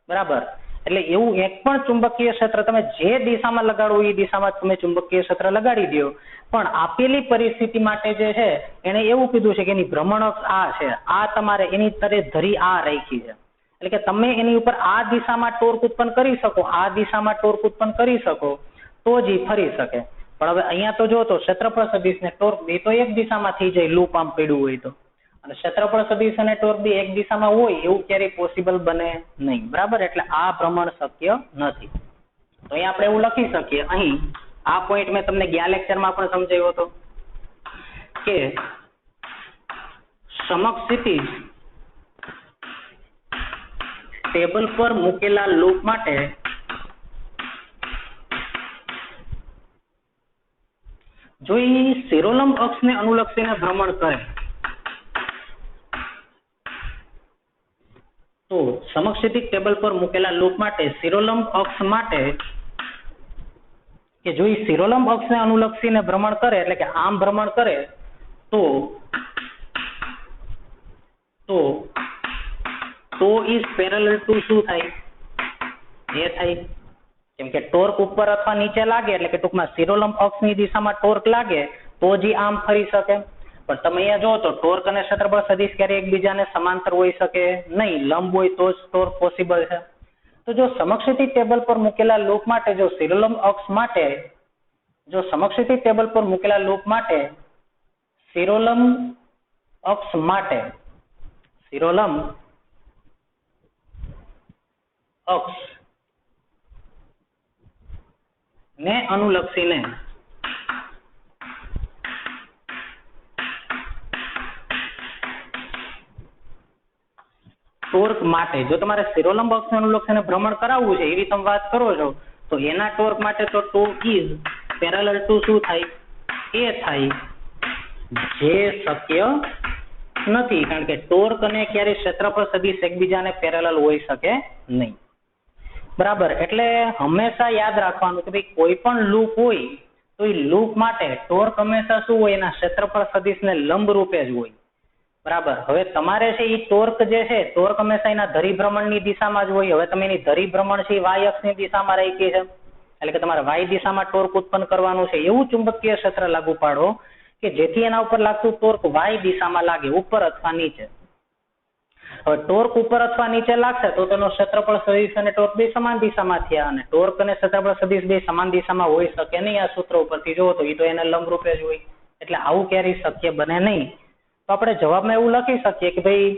બરાબર, એટલે એવું એક પણ ચુંબકીય ક્ષેત્ર તમે જે દિશામાં લગાડો એ દિશામાં તમે ચુંબકીય ક્ષેત્ર લગાડી દો. પણ આપેલી પરિસ્થિતિ માટે જે છે એને એવું કીધું છે કે એની ભ્રમણ અક્ષ આ છે, આ તમારે એની તરે ધરી આ રાખી છે. એટલે કે તમે એની ઉપર આ દિશામાં ટોર્ક ઉત્પન્ન કરી શકો, આ દિશામાં ટોર્ક ઉત્પન્ન કરી શકો તો જ એ ફરી શકે. પણ હવે અહીંયા તો જો તો ક્ષેત્રફળ સદિશ ને ટોર્ક બે તો એક દિશામાં થઈ જાય, લૂપ આમ પડ્યું હોય તો. અને ક્ષેત્રફળ સદિશ અને ટોર્ક બે એક દિશામાં હોય એવું ક્યારેય પોસિબલ બને નહીં. બરાબર, એટલે આ ભ્રમણ શક્ય નથી. તો અહીંયા આપણે એવું લખી શકીએ. અહીં આ પોઈન્ટ મેં તમને ગયા લેક્ચરમાં પણ સમજાવ્યો હતો કે સમક્ષિતિજ ટેબલ પર મૂકેલા લૂપ માટે જો એ શિરોલંબ અક્ષને અનુલક્ષીને ભ્રમણ કરે તો સમક્ષિતિજ ટેબલ પર મૂકેલા લૂપ માટે શિરોલંબ અક્ષ માટે કે જો એ શિરોલંબ અક્ષને અનુલક્ષીને ભ્રમણ કરે, એટલે કે આમ ભ્રમણ કરે તો ઇઝ પેરેલલ ટુ શું થાય? એ થાય. કેમ કે ટોર્ક ઉપર અથવા નીચે લાગે એટલે કે ટૂંકમાં શિરોલંબ અક્ષની દિશામાં ટોર્ક લાગે તો જ આમ ફરી શકે. પણ તમે અહીંયા જો તો ટોર્ક અને ક્ષેત્રફળ સદિશ ક્યારે એકબીજાને સમાંતર હોઈ શકે નહીં, લંબ હોય તો જ ટોર્ક પોસિબલ છે. તો જો સમક્ષિતિ ટેબલ પર મૂકેલા લૂપ માટે જો શિરોલંબ અક્ષ માટે શિરોલંબ અક્ષ માટે ને અનુલક્ષીને ટોર્ક માટે જો તમારે શિરોલંબ અક્ષને અનુલક્ષીને ભ્રમણ કરાવવું છે એવી તમે વાત કરો છો તો એના ટોર્ક માટે તો ટોર્ક ઇઝ પેરેલલ ટુ શું થાય? એ થાય, જે શક્ય નથી, કારણ કે ટોર્ક અને ક્યારે ક્ષેત્રફળ સદિશ એકબીજાને પેરેલલ હોઈ શકે નહીં. બરાબર, એટલે હંમેશા યાદ રાખવાનું કે ભાઈ કોઈ પણ લૂપ હોય તો એ લૂપ માટે ટોર્ક હંમેશા શું હોય? એના ક્ષેત્રફળ સદિશને લંબ રૂપે જ હોય. બરાબર, હવે તમારે છે એ ટોર્ક જે છે ટોર્ક હંમેશા એના ધરીભ્રમણની દિશામાં જ હોય. હવે તમે એની ધરીભ્રમણ છે એ વાય અક્ષની દિશામાં રાખી છે, એટલે કે તમારે વાય દિશામાં ટોર્ક ઉત્પન્ન કરવાનું છે. એવું ચુંબકીય ક્ષેત્ર લાગુ પાડો કે જેથી એના ઉપર લાગતું ટોર્ક વાય દિશામાં લાગે, ઉપર અથવા નીચે. હવે ટોર્ક ઉપર અથવા નીચે લાગશે તો તેનો ક્ષેત્રફળ સદિશ અને ટોર્ક બે સમાન દિશામાં થયા, અને ટોર્ક અને ક્ષેત્રફળ સદિશ બે સમાન દિશામાં હોઈ શકે નહીં. આ સૂત્ર ઉપરથી જુઓ તો એ તો એને લંબ રૂપે જ હોય, એટલે આવું ક્યારેય શક્ય બને નહીં. તો આપણે જવાબમાં એવું લખી શકીએ કે ભાઈ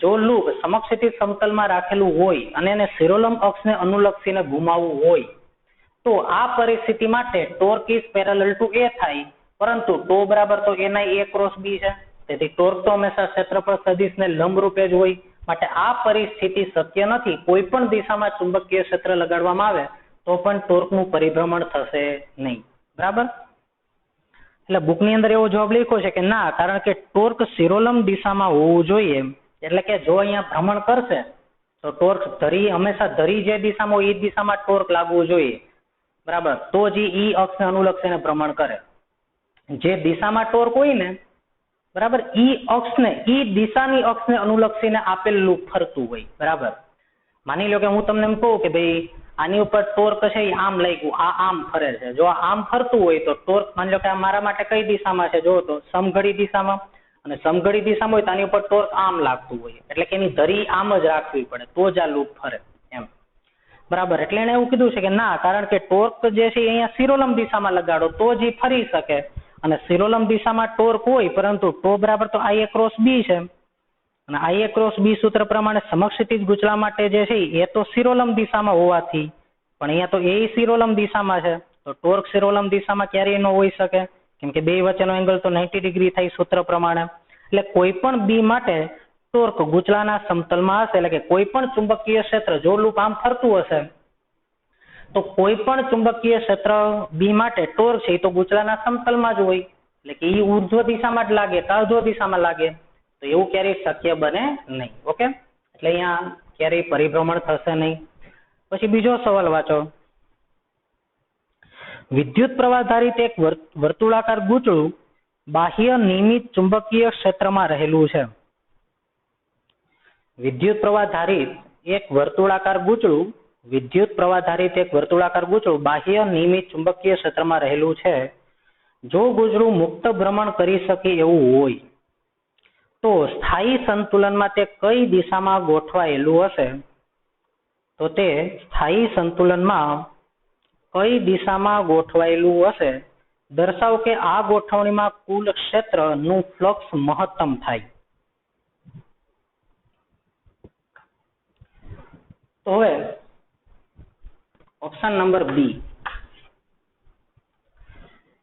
જો લૂપ સમક્ષિતિ સમતલમાં રાખેલું હોય અને એને શિરોલંબ અક્ષને અનુલક્ષીને ઘુમાવવું હોય તો આ પરિસ્થિતિ માટે ટોર્ક ઇઝ પેરેલલ ટુ એ થાય, પરંતુ ટો બરાબર તો એના એ ક્રોસ બી છે, તેથી ટોર્ક તો હંમેશા ક્ષેત્રફળ સદિશને લંબ રૂપે જ હોય. માટે આ પરિસ્થિતિ શક્ય નથી. કોઈ પણ દિશામાં ચુંબકીય ક્ષેત્ર લગાડવામાં આવે તો પણ ટોર્કનું પરિભ્રમણ થશે નહીં. બરાબર, એટલે બુકની અંદર એવો જવાબ લખ્યો છે કે ના, કારણ કે ટોર્ક શિરોલંબ દિશામાં હોવું જોઈએ. એટલે કે જો અહીંયા ભ્રમણ કરશે તો ટોર્ક હંમેશા ધરી જે દિશામાં હોય એ દિશામાં ટોર્ક લાગવું જોઈએ. બરાબર, તો જ ઈ અક્ષને અનુલક્ષીને ભ્રમણ કરે. જે દિશામાં ટોર્ક હોય ને, બરાબર, ઈ દિશાની અક્ષને અનુલક્ષીને આપેલ લૂપ ફરતું હોય. બરાબર, માની લો કે હું તમને એમ કહું કે ભાઈ આની ઉપર ટોર્ક છે એ આમ લાગ્યું, આ આમ ફરે છે. જો આમ ફરતું હોય તો ટોર્ક માની લો કે આ મારા માટે કઈ દિશામાં છે, જો તો સમઘડી દિશામાં, અને સમઘડી દિશામાં હોય તો આની ઉપર ટોર્ક આમ લાગતું હોય, એટલે કે એની ધરી આમ જ રાખવી પડે તો જ આ લૂપ ફરે એમ. બરાબર, એટલે એને એવું કીધું છે કે ના, કારણ કે ટોર્ક જે છે અહીંયા શિરોલંબ દિશામાં લગાડો તો જ એ ફરી શકે, અને શિરોલંબ દિશામાં ટોર્ક હોય પરંતુ ટો બરાબર તો આઈ એ ક્રોસ બી છે, અને આઈ એ ક્રોસ બી સૂત્ર પ્રમાણે સમક્ષિતિજ ગૂંચળા માટે જે છે એ તો શિરોલંબ દિશામાં હોવાથી, પણ અહીંયા તો એ શિરોલંબ દિશામાં છે તો ટોર્ક શિરોલંબ દિશામાં ક્યારેય ન હોઈ શકે, કેમ કે બે વચ્ચેનો એંગલ તો 90 ડિગ્રી થાય સૂત્ર પ્રમાણે. એટલે કોઈ પણ બી માટે ટોર્ક ગૂંચળાના સમતલમાં હશે, એટલે કે કોઈ પણ ચુંબકીય ક્ષેત્ર જો લૂપ આમ ફરતું હશે તો કોઈ પણ ચુંબકીય ક્ષેત્ર બી માટે ટોર્ક છે એ તો ગૂંચળાના સમતલમાં જ હોય, એટલે કે એ ઉર્ધ્વ દિશામાં જ લાગે કે અર્ધ્વ દિશામાં લાગે, તો એવું ક્યારેય શક્ય બને નહીં. ઓકે, એટલે અહીંયા ક્યારેય પરિભ્રમણ થશે નહીં. પછી બીજો સવાલ વાંચો. વિદ્યુત પ્રવાહ ધારિત એક વર્તુળાકાર ગૂંચળું બાહ્ય નિયમિત ચુંબકીય ક્ષેત્રમાં રહેલું છે. વિદ્યુત પ્રવાહ ધારિત એક વર્તુળાકાર ગૂંચળું બાહ્ય નિયમિત ચુંબકીય ક્ષેત્રમાં રહેલું છે. જો ગૂંચળું મુક્ત ભ્રમણ કરી શકે એવું હોય તો સ્થાયી સંતુલનમાં તે કઈ દિશામાં ગોઠવાયેલું હશે? તો તે સ્થાયી સંતુલનમાં કઈ દિશામાં ગોઠવાયેલું હશે દર્શાવો કે આ ગોઠવણીમાં કુલ ક્ષેત્રનું ફ્લક્સ મહત્તમ થાય. તો હવે ઓપ્શન નંબર બી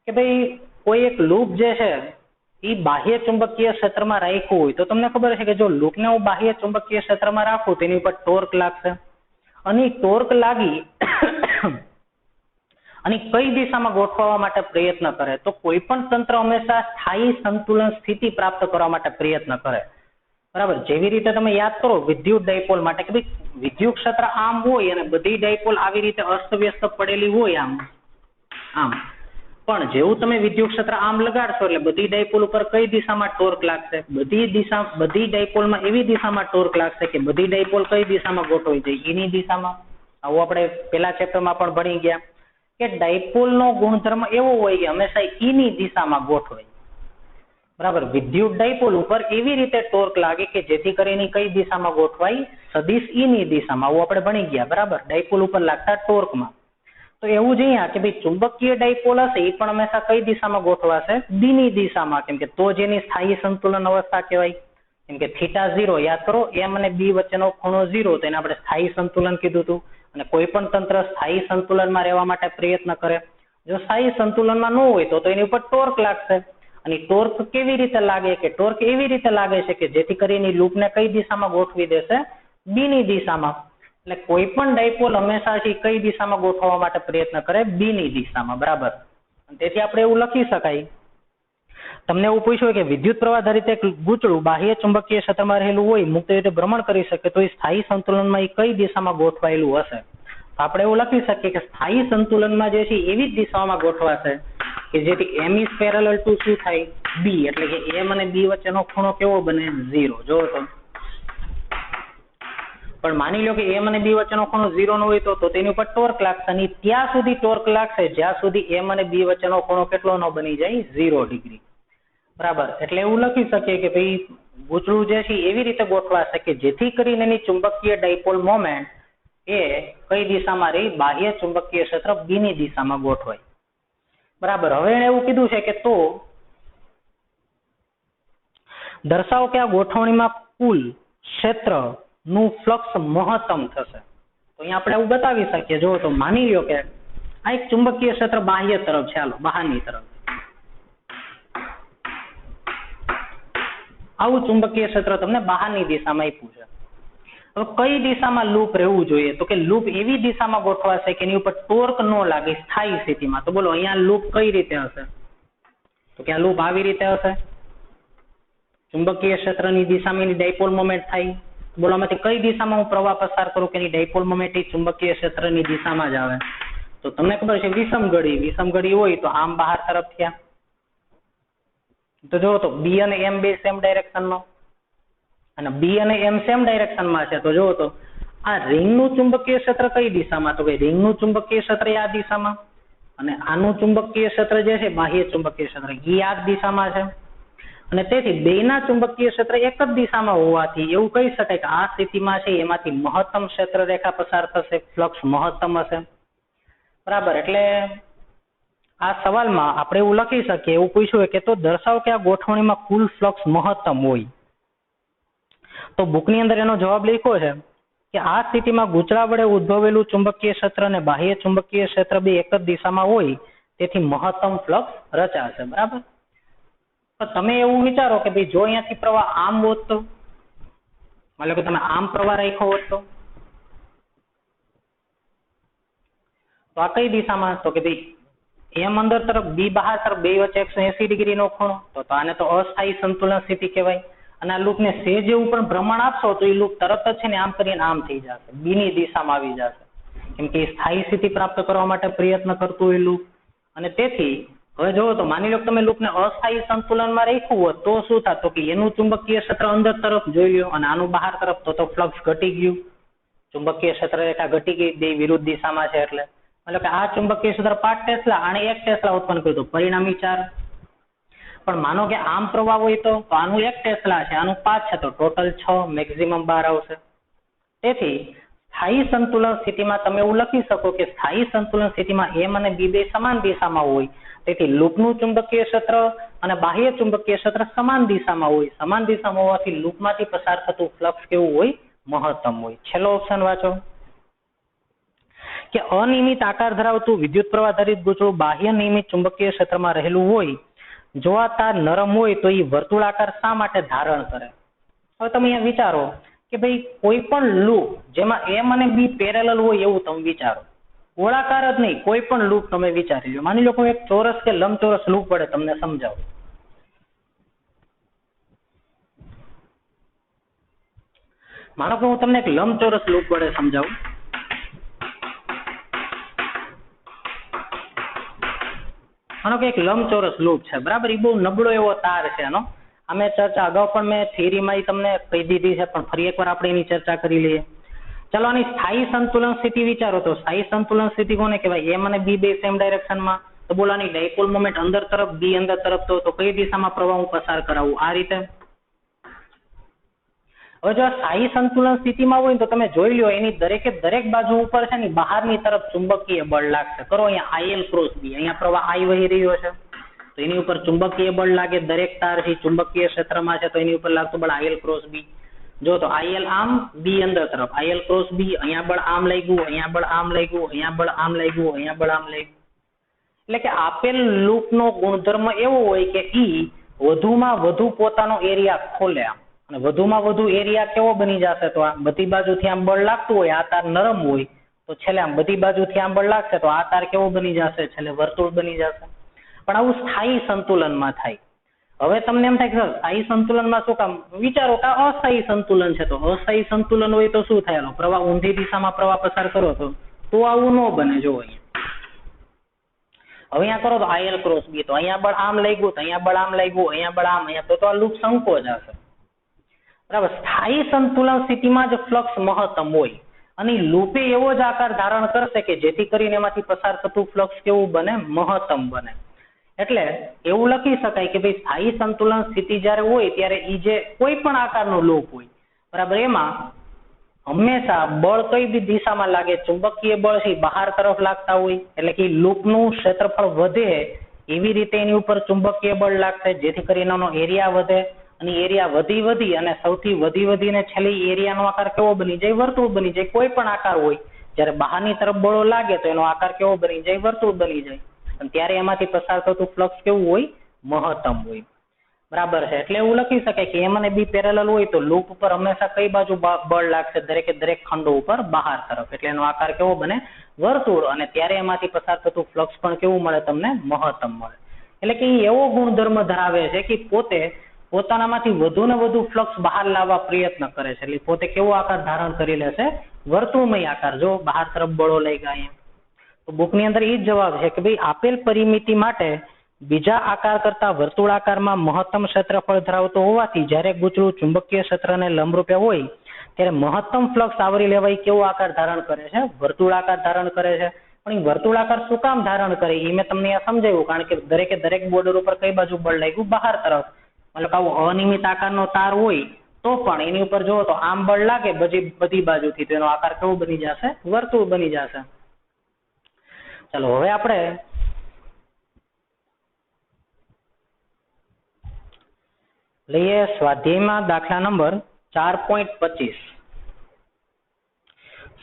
કે ભાઈ કોઈ એક લૂપ જે છે એ બાહ્ય ચુંબકીય ક્ષેત્રમાં રાખ્યું હોય તો તમને ખબર છે કે જો લૂપને હું બાહ્ય ચુંબકીય ક્ષેત્રમાં રાખું તેની ઉપર ટોર્ક લાગશે, અને ટોર્ક લાગી અને કઈ દિશામાં ગોઠવવા માટે પ્રયત્ન કરે તો કોઈ પણ તંત્ર હંમેશા સ્થાયી સંતુલન સ્થિતિ પ્રાપ્ત કરવા માટે પ્રયત્ન કરે. બરાબર, જેવી રીતે તમે યાદ કરો વિદ્યુત ડાયપોલ માટે કે ભાઈ વિદ્યુત ક્ષેત્ર આમ હોય અને બધી ડાયપોલ આવી રીતે અસ્તવ્યસ્ત પડેલી હોય આમ, પણ જેવું તમે વિદ્યુત ક્ષેત્ર આમ લગાડશો એટલે બધી ડાયપોલ ઉપર કઈ દિશામાં ટોર્ક લાગશે? બધી ડાયપોલમાં એવી દિશામાં ટોર્ક લાગશે કે બધી ડાયપોલ કઈ દિશામાં ગોઠવાઈ જાય? એની દિશામાં. આવું આપણે પેલા ચેપ્ટરમાં પણ ભણી ગયા કે ડાયપોલનો ગુણધર્મ એવો હોય કે હંમેશા ઈની દિશામાં ગોઠવાય. બરાબર, વિદ્યુત ડાયપોલ ઉપર એવી રીતે ટોર્ક લાગે કે જેથી કરીને કઈ દિશામાં ગોઠવાય? સદિશ ઈ ની દિશામાં. આવું આપણે ભણી ગયા. બરાબર, ડાયપોલ ઉપર લાગતા ટોર્કમાં. તો એવું જ અહીંયા કે ભાઈ ચુંબકીય ડાયપોલ હશે એ પણ હંમેશા કઈ દિશામાં ગોઠવાશે? બી ની દિશામાં. કેમ કે તો જેની સ્થાયી સંતુલન અવસ્થા કહેવાય. કેમ કે થીટા 0 યાદ કરો, એમ અને બી વચ્ચેનો ખૂણો 0, તો એને આપણે સ્થાયી સંતુલન કીધું હતું. અને કોઈ પણ તંત્ર સ્થાયી સંતુલનમાં રહેવા માટે પ્રયત્ન કરે, જો સ્થાયી સંતુલનમાં ન હોય તો એની ઉપર ટોર્ક લાગશે. અને ટોર્ક કેવી રીતે લાગે? કે ટોર્ક એવી રીતે લાગે છે કે જેથી કરીને લૂપને કઈ દિશામાં ગોઠવી દેશે? બી ની દિશામાં. એટલે કોઈ પણ ડાયપોલ હંમેશા કઈ દિશામાં ગોઠવવા માટે પ્રયત્ન કરે? બી ની દિશામાં. બરાબર, તેથી આપણે એવું લખી શકાય. તમને એવું પૂછ્યું કે વિદ્યુત પ્રવાહ ધરાવતું એક ગૂંચળું બાહ્ય ચુંબકીય ક્ષેત્રમાં રહેલું હોય, મુક્ત રીતે ભ્રમણ કરી શકે, તો એ સ્થાયી સંતુલનમાં એ કઈ દિશામાં ગોઠવાયેલું હશે? તો આપણે એવું લખી શકીએ કે સ્થાયી સંતુલનમાં જે છે એવી જ દિશામાં ગોઠવાશે કે જેથી એમ ઇઝ પેરેલલ ટુ શું થાય? બી. એટલે કે એમ અને બી વચ્ચેનો ખૂણો કેવો બને? 0. જો તો પણ માની લો કે એમ અને બી વચ્ચેનો ખૂણો 0 નો હોય તો તેની ઉપર ટોર્ક લાગશે. અને ત્યાં સુધી ટોર્ક લાગશે જ્યાં સુધી એમ અને બી વચ્ચેનો ખૂણો કેટલો ન બની જાય? 0 ડિગ્રી. બરાબર, એટલે એવું લખી શકીએ કે ભાઈ ગૂંચળું જે છે એવી રીતે ગોઠવાશે કે જેથી કરીને એની ચુંબકીય ડાયપોલ મોમેન્ટ એ કઈ દિશામાં રહી? બાહ્ય ચુંબકીય ક્ષેત્ર બી ની દિશામાં ગોઠવાય. બરાબર, હવે એને એવું કીધું છે કે તો દર્શાવો કે આ ગોઠવણીમાં કુલ ક્ષેત્રનું ફ્લક્સ મહત્તમ થશે. તો અહીંયા આપણે એવું બતાવી શકીએ. જો તો માની લો કે આ એક ચુંબકીય ક્ષેત્ર બાહ્ય તરફ છે, હાલો બહારની તરફ આવું ચુંબકીય ક્ષેત્ર તમને બહારની દિશામાં આપ્યું છે. હવે કઈ દિશામાં લૂપ રહેવું જોઈએ? તો કે લૂપ એવી દિશામાં ગોઠવાશે કે એની ઉપર ટોર્ક ન લાગે સ્થાયી સ્થિતિમાં. તો બોલો અહીંયા લૂપ કઈ રીતે હશે? તો કે આ લૂપ આવી રીતે હશે. ચુંબકીય ક્ષેત્રની દિશામાં એની ડાયપોલ મોમેન્ટ થાય. બોલો આમાંથી કઈ દિશામાં હું પ્રવાહ પસાર કરું કે એની ડાયપોલ મોમેન્ટ એ ચુંબકીય ક્ષેત્રની દિશામાં જ આવે? તો તમને ખબર છે વિષમગળી હોય તો આમ બહાર તરફ થયા. તો જો તો બી અને એમ બે સેમ ડાયરેક્શનમાં, અને બી અને એમ સેમ ડાયરેક્શનમાં છે. તો જો તો આ રિંગનું ચુંબકીય ક્ષેત્ર કઈ દિશામાં? તો કે રિંગનું ચુંબકીય ક્ષેત્ર આ દિશામાં, અને આનું ચુંબકીય ક્ષેત્ર જે છે બાહ્ય ચુંબકીય ક્ષેત્ર એ આ દિશામાં છે. અને તેથી બેના ચુંબકીય ક્ષેત્ર એક જ દિશામાં હોવાથી એવું કહી શકાય કે આ સ્થિતિમાં છે એમાંથી મહત્તમ ક્ષેત્ર રેખા પસાર થશે, ફ્લક્સ મહત્તમ હશે. બરાબર, એટલે આ સવાલમાં આપણે એવું લખી શકીએ, એવું પૂછ્યું હોય કે તો દર્શાવો કે આ ગોઠવણીમાં કુલ ફ્લક્સ મહત્તમ હોય. તો બુકની અંદર એનો જવાબ લખ્યો છે કે આ સ્થિતિમાં ગૂંચળા વડે ઉદ્ભવેલું ચુંબકીય ક્ષેત્ર અને બાહ્ય ચુંબકીય ક્ષેત્ર બે એક જ દિશામાં હોય તેથી મહત્તમ ફ્લક્સ રચાશે. બરાબર, તો તમે એવું વિચારો કે ભાઈ જો અહીંયાથી પ્રવાહ આમ હોત તો, માનો કે તમે આમ પ્રવાહ રાખ્યો હોત તો આ કઈ દિશામાં? તો કે ભાઈ એમ અંદર તરફ બી બહાર તરફ, બે વચ્ચે 180 ડિગ્રીનો ખૂણો, તો આને તો અસ્થાયી સંતુલન સ્થિતિ કહેવાય. અને આ લૂપને સેજ એવું પણ ભ્રમણ આપશો તો એ લૂપ તરત જ છે ને આમ કરીને આમ થઈ જશે, બી ની દિશામાં આવી જશે. કેમ કે સ્થાયી સ્થિતિ પ્રાપ્ત કરવા માટે પ્રયત્ન કરતું હોય લૂપ. અને તેથી હવે જોવો તો માની લો કે તમે લૂપને અસ્થાયી સંતુલનમાં રાખ્યું હોત તો શું થાત? તો કે એનું ચુંબકીય ક્ષેત્ર અંદર તરફ જોઈ લો અને આનું બહાર તરફ, તો ફ્લક્સ ઘટી ગયું, ચુંબકીય ક્ષેત્ર રેખા ઘટી ગઈ, બે વિરુદ્ધ દિશામાં છે. એટલે મતલબ કે આ ચુંબકીય ક્ષેત્ર 5 ટેસ્લા અને 1 ટેસ્લા ઉત્પન્ન કર્યું હતું, પરિણામી 4. પણ માનો કે આમ પ્રવાહ હોય તો આનું 1 ટેસ્લા છે, આનું 5 છે, તો ટોટલ 6, મેક્સિમમ 12 આવશે. તેથી સ્થાયી સંતુલન સ્થિતિમાં તમે એવું લખી શકો કે સ્થાયી સંતુલન સ્થિતિમાં એમ અને બી બે સમાન દિશામાં હોય, તેથી લૂપનું ચુંબકીય ક્ષેત્ર અને બાહ્ય ચુંબકીય ક્ષેત્ર સમાન દિશામાં હોય. સમાન દિશામાં હોવાથી લૂપમાંથી પસાર થતું ફ્લક્સ કેવું હોય? મહત્તમ હોય. છેલ્લો ઓપ્શન વાંચો કે અનિયમિત આકાર ધરાવતું વિદ્યુત પ્રવાહ ધરિત ગૂંચળું બાહ્ય નિયમિત ચુંબકીય ક્ષેત્રમાં રહેલું હોય, જો આ તાર નરમ હોય તો એ વર્તુળાકાર શા માટે ધારણ કરે? હવે તમે અહીંયા વિચારો કે ભાઈ કોઈ પણ લૂપ જેમાં એમ અને બી પેરેલલ હોય એવું તમે વિચારો, ગોળાકાર જ નહીં, કોઈ પણ લૂપ તમે વિચારી લો. માની લો કે એક ચોરસ કે લંબચોરસ લૂપ વડે તમને સમજાવું. માનો કે હું તમને એક લંબચોરસ લૂપ વડે સમજાવું. માનો કે એક લંબચોરસ લૂપ છે, બરાબર, એ બહુ નબળો એવો તાર છે એનો. અમે ચર્ચા અગાઉ પણ મેં થિયરીમાં તમને કહી દીધી છે, પણ ફરી એકવાર આપણે એની ચર્ચા કરી લઈએ. ચલો આની સ્થાયી સંતુલન સ્થિતિ વિચારો તો સ્થાયી સંતુલન સ્થિતિ કોને કહેવાય? એમ અને બી બે સેમ ડાયરેક્શનમાં, તો બોલો આની ડાયપોલ મોમેન્ટ અંદર તરફ, બી અંદર તરફ, તો કઈ દિશામાં પ્રવાહ હું પસાર કરાવું? આ રીતે. હવે જો આ સ્થાયી સંતુલન સ્થિતિમાં હોય તો તમે જોઈ લો એની દરેકે દરેક બાજુ ઉપર છે ને બહારની તરફ ચુંબકીય બળ લાગશે. કરો અહીંયા IL ક્રોસ બી, અહીંયા પ્રવાહ I વહી રહ્યો છે તો એની ઉપર ચુંબકીય બળ લાગે. દરેક તાર છે ચુંબકીય ક્ષેત્રમાં છે તો એની ઉપર લાગતું બળ IL ક્રોસ બી. જો તો IL આમ, બી અંદર તરફ, IL ક્રોસ બી, અહીંયા બળ આમ લાગ્યું, અહીંયા બળ આમ લાગ્યું, અહીંયા બળ આમ લાગ્યું, અહીંયા બળ આમ લાગ્યું. એટલે કે આપેલ લૂપનો ગુણધર્મ એવો હોય કે ઈ વધુમાં વધુ પોતાનો એરિયા ખોલે આમ, અને વધુમાં વધુ એરિયા કેવો બની જશે તો આ બધી બાજુથી આમ બળ લાગતું હોય, આ તાર નરમ હોય તો છેલ્લે આમ બધી બાજુથી આમ બળ લાગશે તો આ તાર કેવો બની જશે? છેલ્લે વર્તુળ બની જશે. પણ આવું સ્થાયી સંતુલનમાં થાય. હવે તમને એમ થાય કે સ્થાયી સંતુલનમાં શું કામ? વિચારો કે અસ્થાયી સંતુલન છે તો અસ્થાયી સંતુલન હોય તો શું થાય? પ્રવાહ ઊંધી દિશામાં પ્રવાહ પસાર કરો તો આવું ન બને. જો અહીંયા હવે અહીંયા કરો તો IL ક્રોસ બી, તો અહીંયા બળ આમ લાગ્યું, તો અહીંયા બળ આમ લાગ્યું, અહીંયા બળ આમ, અહીંયા તો આ લૂપ સંકોચ હશે. બરાબર. સ્થાયી સંતુલન સ્થિતિમાં જ ફ્લક્સ મહત્તમ હોય અને લૂપે એવો જ આકાર ધારણ કરશે કે જેથી કરીને એમાંથી પસાર થતું ફ્લક્સ કેવું બને? મહત્તમ બને. એટલે એવું લખી શકાય કે ભાઈ સ્થાયી સંતુલન સ્થિતિ જ્યારે હોય ત્યારે ઈ જે કોઈ પણ આકારનો લૂપ હોય, બરાબર, એમાં હંમેશા બળ કઈ બી દિશામાં લાગે? ચુંબકીય બળ છે બહાર તરફ લાગતા હોય, એટલે કે લૂપનું ક્ષેત્રફળ વધે એવી રીતે એની ઉપર ચુંબકીય બળ લાગશે જેથી કરીને એનો એરિયા વધે, અને એરિયા વધી અને સૌથી વધીને છેલ્લી એરિયાનો આકાર કેવો બની જાય? વર્તુળ બની જાય. કોઈ પણ આકાર હોય જ્યારે બહારની તરફ બળો લાગે તો એનો આકાર કેવો બની જાય? વર્તુળ બની જાય. અને ત્યારે એમાંથી પસાર થતું ફ્લક્સ કેવું હોય? મહત્તમ હોય. બરાબર છે. એટલે એવું લખી શકાય કે એમ અને બી પેરેલલ હોય તો લૂપ ઉપર હંમેશા કઈ બાજુ બળ લાગશે? દરેકે દરેક ખંડો ઉપર બહાર તરફ. એટલે એનો આકાર કેવો બને? વર્તુળ. અને ત્યારે એમાંથી પસાર થતું ફ્લક્સ પણ કેવું મળે તમને? મહત્તમ મળે. એટલે કે એ એવો ગુણધર્મ ધરાવે છે કે પોતે પોતાનામાંથી વધુ ને વધુ ફ્લક્સ બહાર લાવવા પ્રયત્ન કરે છે. એટલે પોતે કેવો આકાર ધારણ કરી લેશે? વર્તુળમય આકાર. જો બહાર તરફ બળો લઈ ગયા અહીંયા તો બુકની અંદર એ જ જવાબ છે કે ભાઈ આપેલ પરિમિતિ માટે બીજા આકાર કરતા વર્તુળાકારમાં મહત્તમ ક્ષેત્રફળ ધરાવતો હોવાથી જ્યારે ગુચળું ચુંબકીય ક્ષેત્રને લંબરૂપે હોય ત્યારે મહત્તમ ફ્લક્સ આવરી લેવાય કેવો આકાર ધારણ કરે છે? વર્તુળાકાર ધારણ કરે છે. પણ એ વર્તુળાકાર શું કામ ધારણ કરે એ મેં તમને સમજાવ્યું. કારણ કે દરેકે દરેક બોર્ડર ઉપર કઈ બાજુ બળ લાગ્યું? બહાર તરફ. મતલબ આવો અનિયમિત આકારનો તાર હોય તો પણ એની ઉપર જુઓ તો આમ બળ લાગે બધી બાજુથી, તો એનો આકાર કેવો બની જશે? વર્તુળ બની જશે. ચાલો હવે આપણે લઈએ સ્વાધ્યાયમાં દાખલા નંબર 4.25.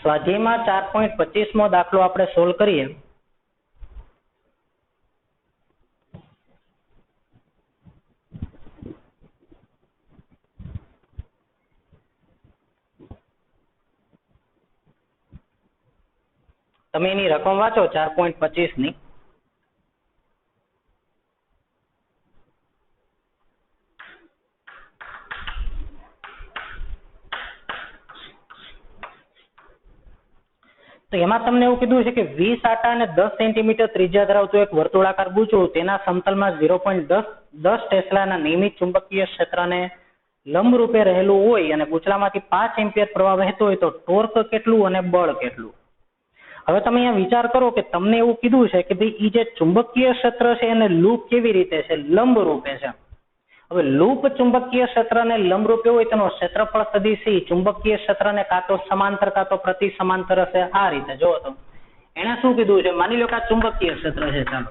સ્વાધ્યાયમાં 4.25 દાખલો આપણે સોલ્વ કરીએ. તમે એની રકમ વાંચો 4.25 ની. તો એમાં તમને એવું કીધું છે કે 20 આટા અને 10 સેન્ટીમીટર ત્રિજ્યા ધરાવતું એક વર્તુળાકાર ગુચળું તેના સમતલમાં 0.10 ટેસ્લાના નિયમિત ચુંબકીય ક્ષેત્રને લંબરૂપે રહેલું હોય અને ગુચળામાંથી 5 એમ્પિયર પ્રવાહ વહેતો હોય તો ટોર્ક કેટલું અને બળ કેટલું? હવે તમે અહીંયા વિચાર કરો કે તમને એવું કીધું છે કે ભાઈ ઈ જે ચુંબકીય ક્ષેત્ર છે એને લૂપ કેવી રીતે છે? લંબરૂપે છે. હવે લૂપ ચુંબકીય ક્ષેત્રને લંબરૂપે હોય તેનો ક્ષેત્રફળ સદિશ ચુંબકીય ક્ષેત્રને કાં તો સમાંતર કાં તો પ્રતિ સમાંતર હશે. આ રીતે જો તો એને શું કીધું છે? માની લો કે આ ચુંબકીય ક્ષેત્ર છે. ચાલો,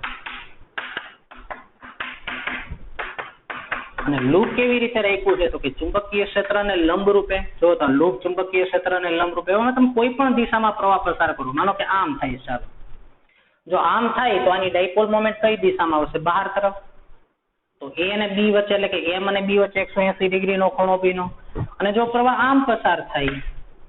અને લૂપ કેવી રીતે રાખ્યું છે? તો કે ચુંબકીય ક્ષેત્રને લંબરૂપે. જો તો લૂપ ચુંબકીય ક્ષેત્રને લંબરૂપે. હવે તમે કોઈ પણ દિશામાં પ્રવાહ પસાર કરો. માનો કે આમ થાય. ચાલો, જો આમ થાય તો આની ડાયપોલ મોમેન્ટ કઈ દિશામાં આવશે? બહાર તરફ. તો એ અને બી વચ્ચે, એટલે કે એમ અને બી વચ્ચે 180 ડિગ્રીનો ખૂણો બીનો. અને જો પ્રવાહ આમ પસાર થાય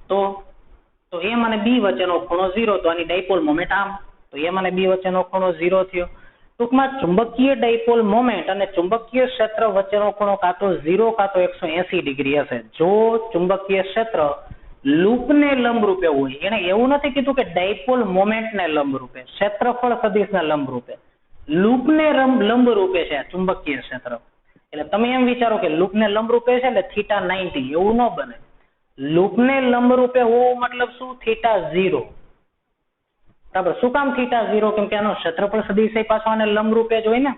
તો એમ અને બી વચ્ચેનો ખૂણો 0. તો આની ડાયપોલ મોમેન્ટ આમ. તો એમ અને બી વચ્ચેનો ખૂણો 0 થયો. ટૂંકમાં ચુંબકીય ડાયપોલ મોમેન્ટ અને ચુંબકીય ક્ષેત્ર વચ્ચેનો ખૂણો કાં તો 0 કાં તો 180 ડિગ્રી હશે. જો ચુંબકીય ક્ષેત્ર લૂપને લંબરૂપે હોય. એને એવું નથી કીધું કે ડાયપોલ મોમેન્ટને લંબરૂપે, ક્ષેત્રફળ સદિશને લંબરૂપે. લૂપને લંબરૂપે છે ચુંબકીય ક્ષેત્ર. એટલે તમે એમ વિચારો કે લૂપને લંબરૂપે છે એટલે θ90. એવું ન બને. લૂપને લંબરૂપે હોવું મતલબ શું? θ0. બરાબર. શું કામ થીટા 0? કેમ કે આનો ક્ષેત્રફળ સદિશ પાછો આને લંબરૂપે જ હોય ને,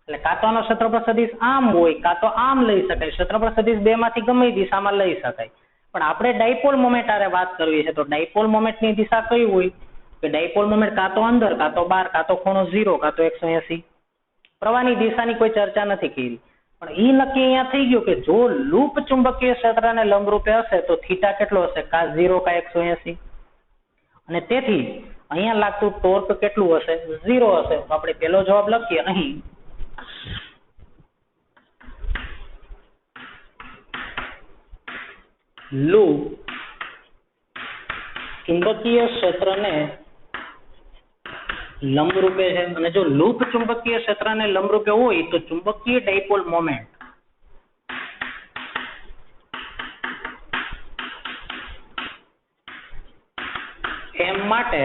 એટલે કાં તો આનો ક્ષેત્રફળ સદિશ આમ હોય કાં તો આમ લઈ શકાય. ક્ષેત્રફળ સદિશ બે માંથી ગમે દિશામાં લઈ શકાય. પણ આપણે ડાયપોલ મોમેન્ટ આરે વાત કરવી છે, તો ડાયપોલ મોમેન્ટની દિશા કઈ હોય? કે ડાયપોલ મોમેન્ટ કાં તો અંદર કાં તો બહાર, કાં તો ખૂણો 0 કાં તો 180. પ્રવાહની દિશાની કોઈ ચર્ચા નથી કરી, પણ એ નક્કી અહીંયા થઈ ગયું કે જો લૂપ ચુંબકીય ક્ષેત્રને લંબરૂપે હશે તો થીટા કેટલો હશે? કાં 0 કાં 180. અને તેથી અહીંયા લાગતું ટોર્ક કેટલું હશે? 0 હશે. તો આપણે પહેલો જવાબ લખીએ અહીં. લૂપ ચુંબકીય ક્ષેત્રને લંબરૂપે છે, અને જો લૂપ ચુંબકીય ક્ષેત્રને લંબરૂપે હોય તો ચુંબકીય ડાયપોલ મોમેન્ટ એમ માટે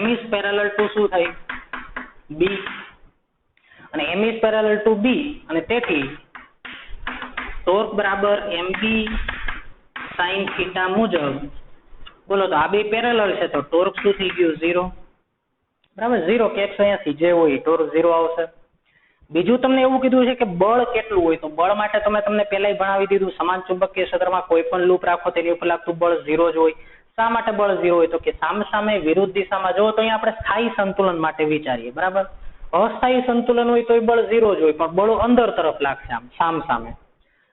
m is parallel to શું થાય? b. અને m is parallel to b, અને તેથી ટોર્ક બરાબર mb sin થીટા મુજબ, બોલો તો આ બે પેરેલલ છે તો ટોર્ક શું થઈ ગયું? 0. બરાબર. 0 કે 180 જે હોય ટોર્ક 0 આવશે. બીજું તમને એવું કીધું છે કે બળ કેટલું હોય, તો બળ માટે તમને પહેલાય ભણાવી દીધું. સમાન ચુંબકીય ક્ષેત્રમાં કોઈ પણ લૂપ રાખો તેની ઉપર લાગતું બળ 0 જ હોય. શા માટે બળ 0 હોય? તો કે સામે વિરુદ્ધ દિશામાં જો તો અહીંયા આપણે સ્થાયી સંતુલન માટે વિચારીએ. બરાબર. અસ્થાયી સંતુલન હોય તો બળ 0 જ હોય, પણ બળો અંદર તરફ લાગશે આમ સામે.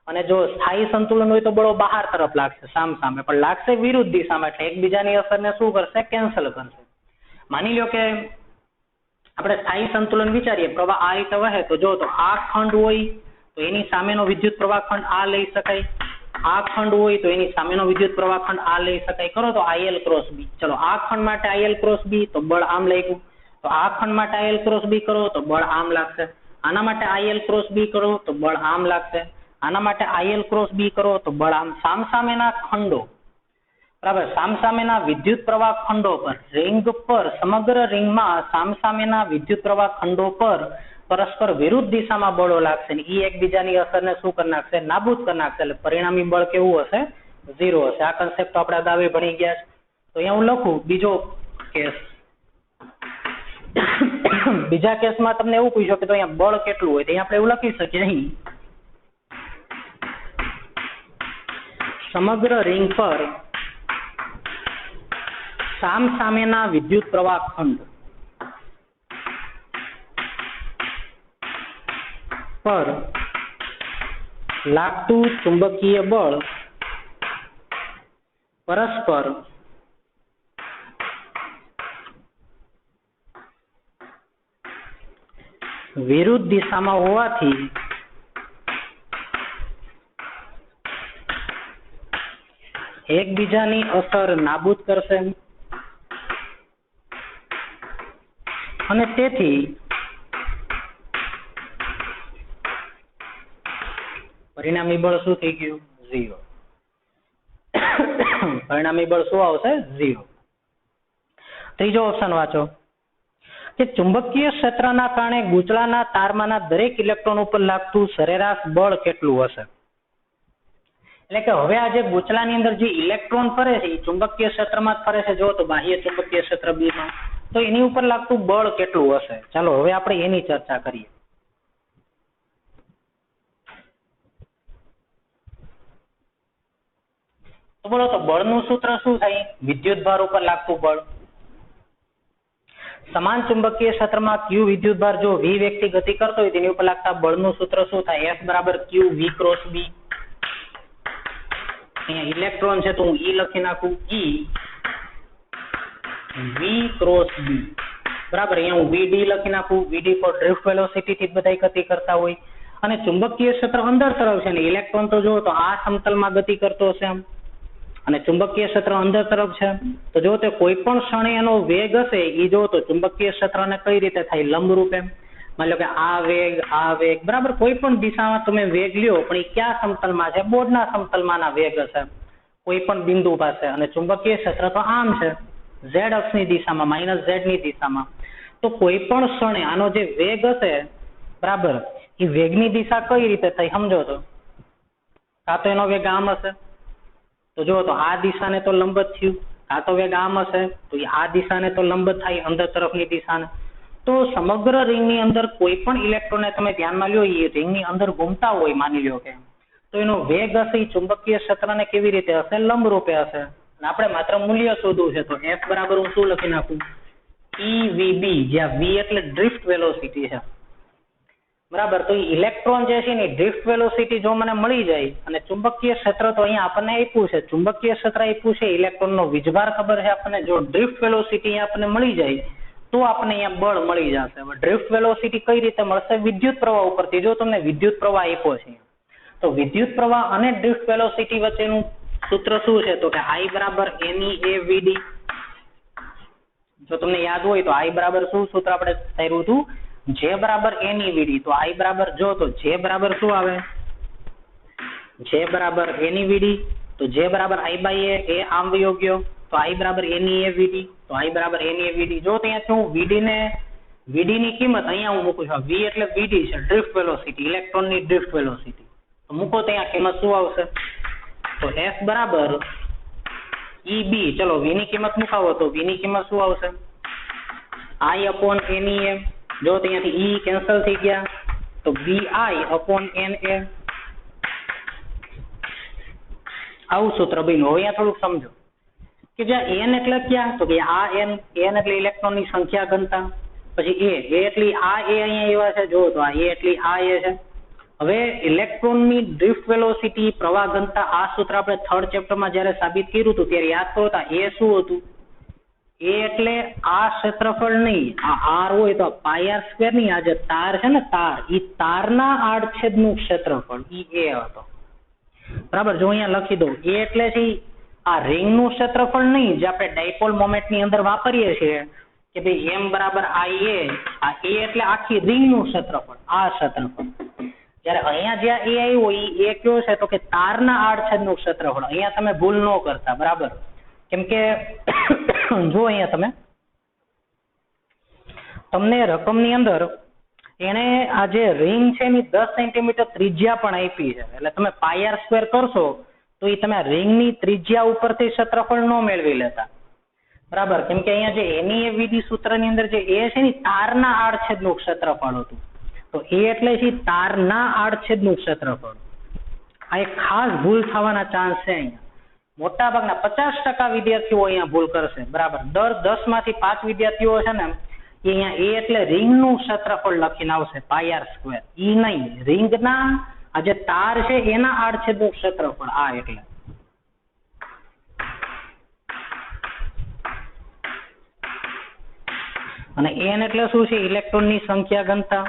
અને જો સ્થાયી સંતુલન હોય તો બળો બહાર તરફ લાગશે સામે, પણ લાગશે વિરુદ્ધ દિશામાં, એટલે એકબીજાની અસરને શું કરશે? કેન્સલ કરશે. માની લો કે આપણે સ્થાયી સંતુલન વિચારીએ, પ્રવાહ આ રીતે વહે, તો જો તો આ ખંડ હોય તો એની સામેનો વિદ્યુત પ્રવાહ ખંડ આ લઈ શકાય, આ ખંડ હોય તો એની સામેનો વિદ્યુત પ્રવાહ ખંડ આ લઈ શકાય. કરો તો IL ક્રોસ B. ચલો આ ખંડ માટે IL ક્રોસ B તો બળ આમ લાગ્યું, તો આ ખંડ માટે IL ક્રોસ B કરો તો બળ આમ લાગશે. આના માટે IL ક્રોસ B કરો તો બળ આમ લાગશે. આના માટે IL ક્રોસ B કરો તો બળ આમ. સામસામેના ખંડો, બરાબર, સામસામેના વિદ્યુત પ્રવાહ ખંડો પર, રિંગ પર, સમગ્ર રિંગમાં સામસામેના વિદ્યુત પ્રવાહ ખંડો પર પરસ્પર વિરુદ્ધ દિશામાં બળો લાગશે ને એ એકબીજાની અસરને શું કરી નાખશે? નાબૂદ કરી નાખશે. એટલે પરિણામી બળ કેવું હશે? 0 હશે. આ કન્સેપ્ટ આપણે અગાઉ ભણી ગયા છે. તો અહીંયા હું લખું બીજો કેસ. બીજા કેસમાં તમને એવું પૂછ્યું કે તો અહીંયા બળ કેટલું હોય, તો અહીંયા આપણે એવું લખી શકીએ અહીં સમગ્ર રિંગ પર સામસામેના વિદ્યુત પ્રવાહ ખંડ પર લાગતું ચુંબકીય બળ પરસ્પર વિરુદ્ધ દિશામાં હોવાથી એકબીજાની અસર નાબૂદ કરશે અને તેથી પરિણામી બળ શું થઈ ગયું? 0. પરિણામી બળ શું આવશે? 0. ત્રીજો ઓપ્શન વાંચો કે ચુંબકીય ક્ષેત્રના કારણે ગૂંચળાના તારમાંના દરેક ઇલેક્ટ્રોન ઉપર લાગતું સરેરાશ બળ કેટલું હશે? એટલે કે હવે આ જે ગૂંચળાની અંદર જે ઇલેક્ટ્રોન ફરે છે એ ચુંબકીય ક્ષેત્રમાં જ ફરે છે. જો તો બાહ્ય ચુંબકીય ક્ષેત્ર B માં, તો એની ઉપર લાગતું બળ કેટલું હશે? ચાલો હવે આપણે એની ચર્ચા કરીએ. તો બોલો તો બળનું સૂત્ર શું થાય? વિદ્યુત ભાર ઉપર લાગતું બળ. સમાન ચુંબકીય ક્ષેત્રમાં Q વિદ્યુત ભાર જો V વ્યક્તિ ગતિ કરતો હોય તેની ઉપર લાગતા બળનું સૂત્ર શું થાય? F બરાબર Q V ક્રોસ B. અહીંયા ઇલેક્ટ્રોન છે તો હું E લખી નાખું, E V ક્રોસ B બરાબર. અહીંયા હું VD લખી નાખું, VD ફોર ડ્રિફ્ટ વેલોસિટી થી બધા ગતિ કરતા હોય. અને ચુંબકીય ક્ષેત્ર અંદર તરફ છે ને ઇલેક્ટ્રોન તો જો તો આ સમતલમાં ગતિ કરતો હશે આમ, અને ચુંબકીય ક્ષેત્ર અંદર તરફ છે તો જો તે કોઈ પણ ક્ષણે એનો વેગ હશે એ જો તો ચુંબકીય ક્ષેત્રને કઈ રીતે થાય? લંબરૂપે. માની લો કે આ વેગ બરાબર કોઈ પણ દિશામાં તમે વેગ લ્યો પણ એ ક્યાં સમતલમાં છે? બોર્ડના સમતલમાંના વેગ હશે કોઈ પણ બિંદુ પાસે. અને ચુંબકીય ક્ષેત્ર તો આમ છે z અક્ષની દિશામાં, -z ની દિશામાં. તો કોઈ પણ ક્ષણે આનો જે વેગ હશે બરાબર એ વેગની દિશા કઈ રીતે થઈ સમજો તો? કાં તો એનો વેગ આમ હશે તો જો તો આ દિશાને તો લંબ જ થયું, આ તો વેગ આમ હશે તો આ દિશાને તો લંબ થાય અંદર તરફની દિશાને. તો સમગ્ર રિંગની અંદર કોઈ પણ ઇલેક્ટ્રોનને તમે ધ્યાનમાં લ્યો એ રિંગની અંદર ઘૂમતા હોય માની લ્યો કે, તો એનો વેગ હશે એ ચુંબકીય ક્ષેત્રને કેવી રીતે હશે? લંબ રૂપે હશે. અને આપણે માત્ર મૂલ્ય શોધવું છે તો F બરાબર હું શું લખી નાખું? EVB, જ્યાં V એટલે ડ્રિફ્ટ વેલોસિટી છે. બરાબર, તો ઇલેક્ટ્રોન જે છે ને ડ્રિફ્ટ વેલોસિટી જો મને મળી જાય અને ચુંબકીય ક્ષેત્ર તો અહીંયા આપણને આપ્યું છે, ચુંબકીય ક્ષેત્ર આપ્યું છે, ઇલેક્ટ્રોનનો વીજભાર ખબર છે આપણને, જો ડ્રિફ્ટ વેલોસિટી આપણને મળી જાય તો આપણને અહીંયા બળ મળી જશે. હવે ડ્રિફ્ટ વેલોસિટી કઈ રીતે મળશે? વિદ્યુત પ્રવાહ ઉપરથી. જો તમને વિદ્યુત પ્રવાહ આપ્યો છે તો વિદ્યુત પ્રવાહ અને ડ્રિફ્ટ વેલોસિટી વચ્ચેનું સૂત્ર શું છે? તો કે I બરાબર NEAVD. જો તમને યાદ હોય તો I બરાબર શું સૂત્ર આપણે ધાર્યું હતું? J બરાબર NEVD. તો I બરાબર જો તો J બરાબર શું આવે? J બરાબર NEVD. તો J બરાબર I બાય A, એ આમ વયો ગયો. તો I બરાબર NEAVD. તો I બરાબર NEAVD. જો ત્યાં હું VD ની કિંમત અહીંયા હું મૂકું છું. V એટલે VD છે, ડ્રિફ્ટ વેલોસિટી, ઇલેક્ટ્રોનની ડ્રિફ્ટ વેલોસિટી. તો મૂકો ત્યાં કિંમત શું આવશે? તો F બરાબર EB. ચલો V ની કિંમત મુકાવો તો V ની કિંમત શું આવશે? I upon NEA. જો ત્યાંથી E કેન્સલ થઈ ગયા તો BI upon NA. આવું સૂત્ર બન્યું. હવે અહીંયા થોડુંક સમજો કે જ્યાં N એટલે ક્યાં? તો કે આ N એટલે ઇલેક્ટ્રોનની સંખ્યા ઘનતા. પછી A એટલે આ A અહીંયા એવા છે. જો તો આ A એટલે આ A છે. હવે ઇલેક્ટ્રોનની ડ્રિફ્ટ વેલોસિટી, પ્રવાહ ઘનતા, આ સૂત્ર આપણે થર્ડ ચેપ્ટરમાં જ્યારે સાબિત કર્યું હતું ત્યારે યાદ કરો તો A શું હતું? A એટલે આ ક્ષેત્રફળ નહીં, આ R હોય તો પાય R સ્ક્વેર નહીં, આ જે તાર છે ને તાર, એ તારના આડછેદનું ક્ષેત્રફળ એ A હતો. બરાબર, જો અહીંયા લખી દઉં A એટલે છે આ રિંગનું ક્ષેત્રફળ નહીં, જે આપણે ડાયપોલ મોમેન્ટની અંદર વાપરીએ છીએ કે ભાઈ M બરાબર IA. આ A એટલે આખી રિંગનું ક્ષેત્રફળ, આ ક્ષેત્રફળ. જ્યારે અહીંયા જ્યાં A આવ્યો એ કયો છે? તો કે તારના આડછેદનું ક્ષેત્રફળ. અહીંયા તમે ભૂલ ન કરતા. બરાબર, કેમ કે જો અહીંયા તમને રકમની અંદર એને આ જે રિંગ છે એની 10 સેન્ટીમીટર ત્રિજ્યા પણ આપી છે. એટલે તમે પાય R સ્ક્વેર કરશો તો એ તમે રિંગની ત્રિજ્યા ઉપરથી ક્ષેત્રફળ ન મેળવી લેતા. બરાબર, કેમ કે અહીંયા જે NEAVD સૂત્રની અંદર જે A છે ને તારના આડછેદનું ક્ષેત્રફળ હતું. તો A એટલે છે તારના આડછેદનું ક્ષેત્રફળ. આ એક ખાસ ભૂલ થવાના ચાન્સ છે. અહીંયા મોટા ભાગના 50% વિદ્યાર્થીઓ અહીંયા ભૂલ કરશે. બરાબર, દર 10 માંથી 5 વિદ્યાર્થીઓ છે ને એ અહીંયા A એટલે રિંગનું ક્ષેત્રફળ લખીને આવશે પાય R સ્ક્વેર. ઈ નહીં, રિંગના આ જે તાર છે એના આડછેદનું ક્ષેત્રફળ આ. એટલે અને N એટલે શું છે? ઇલેક્ટ્રોનની સંખ્યા ઘનતા.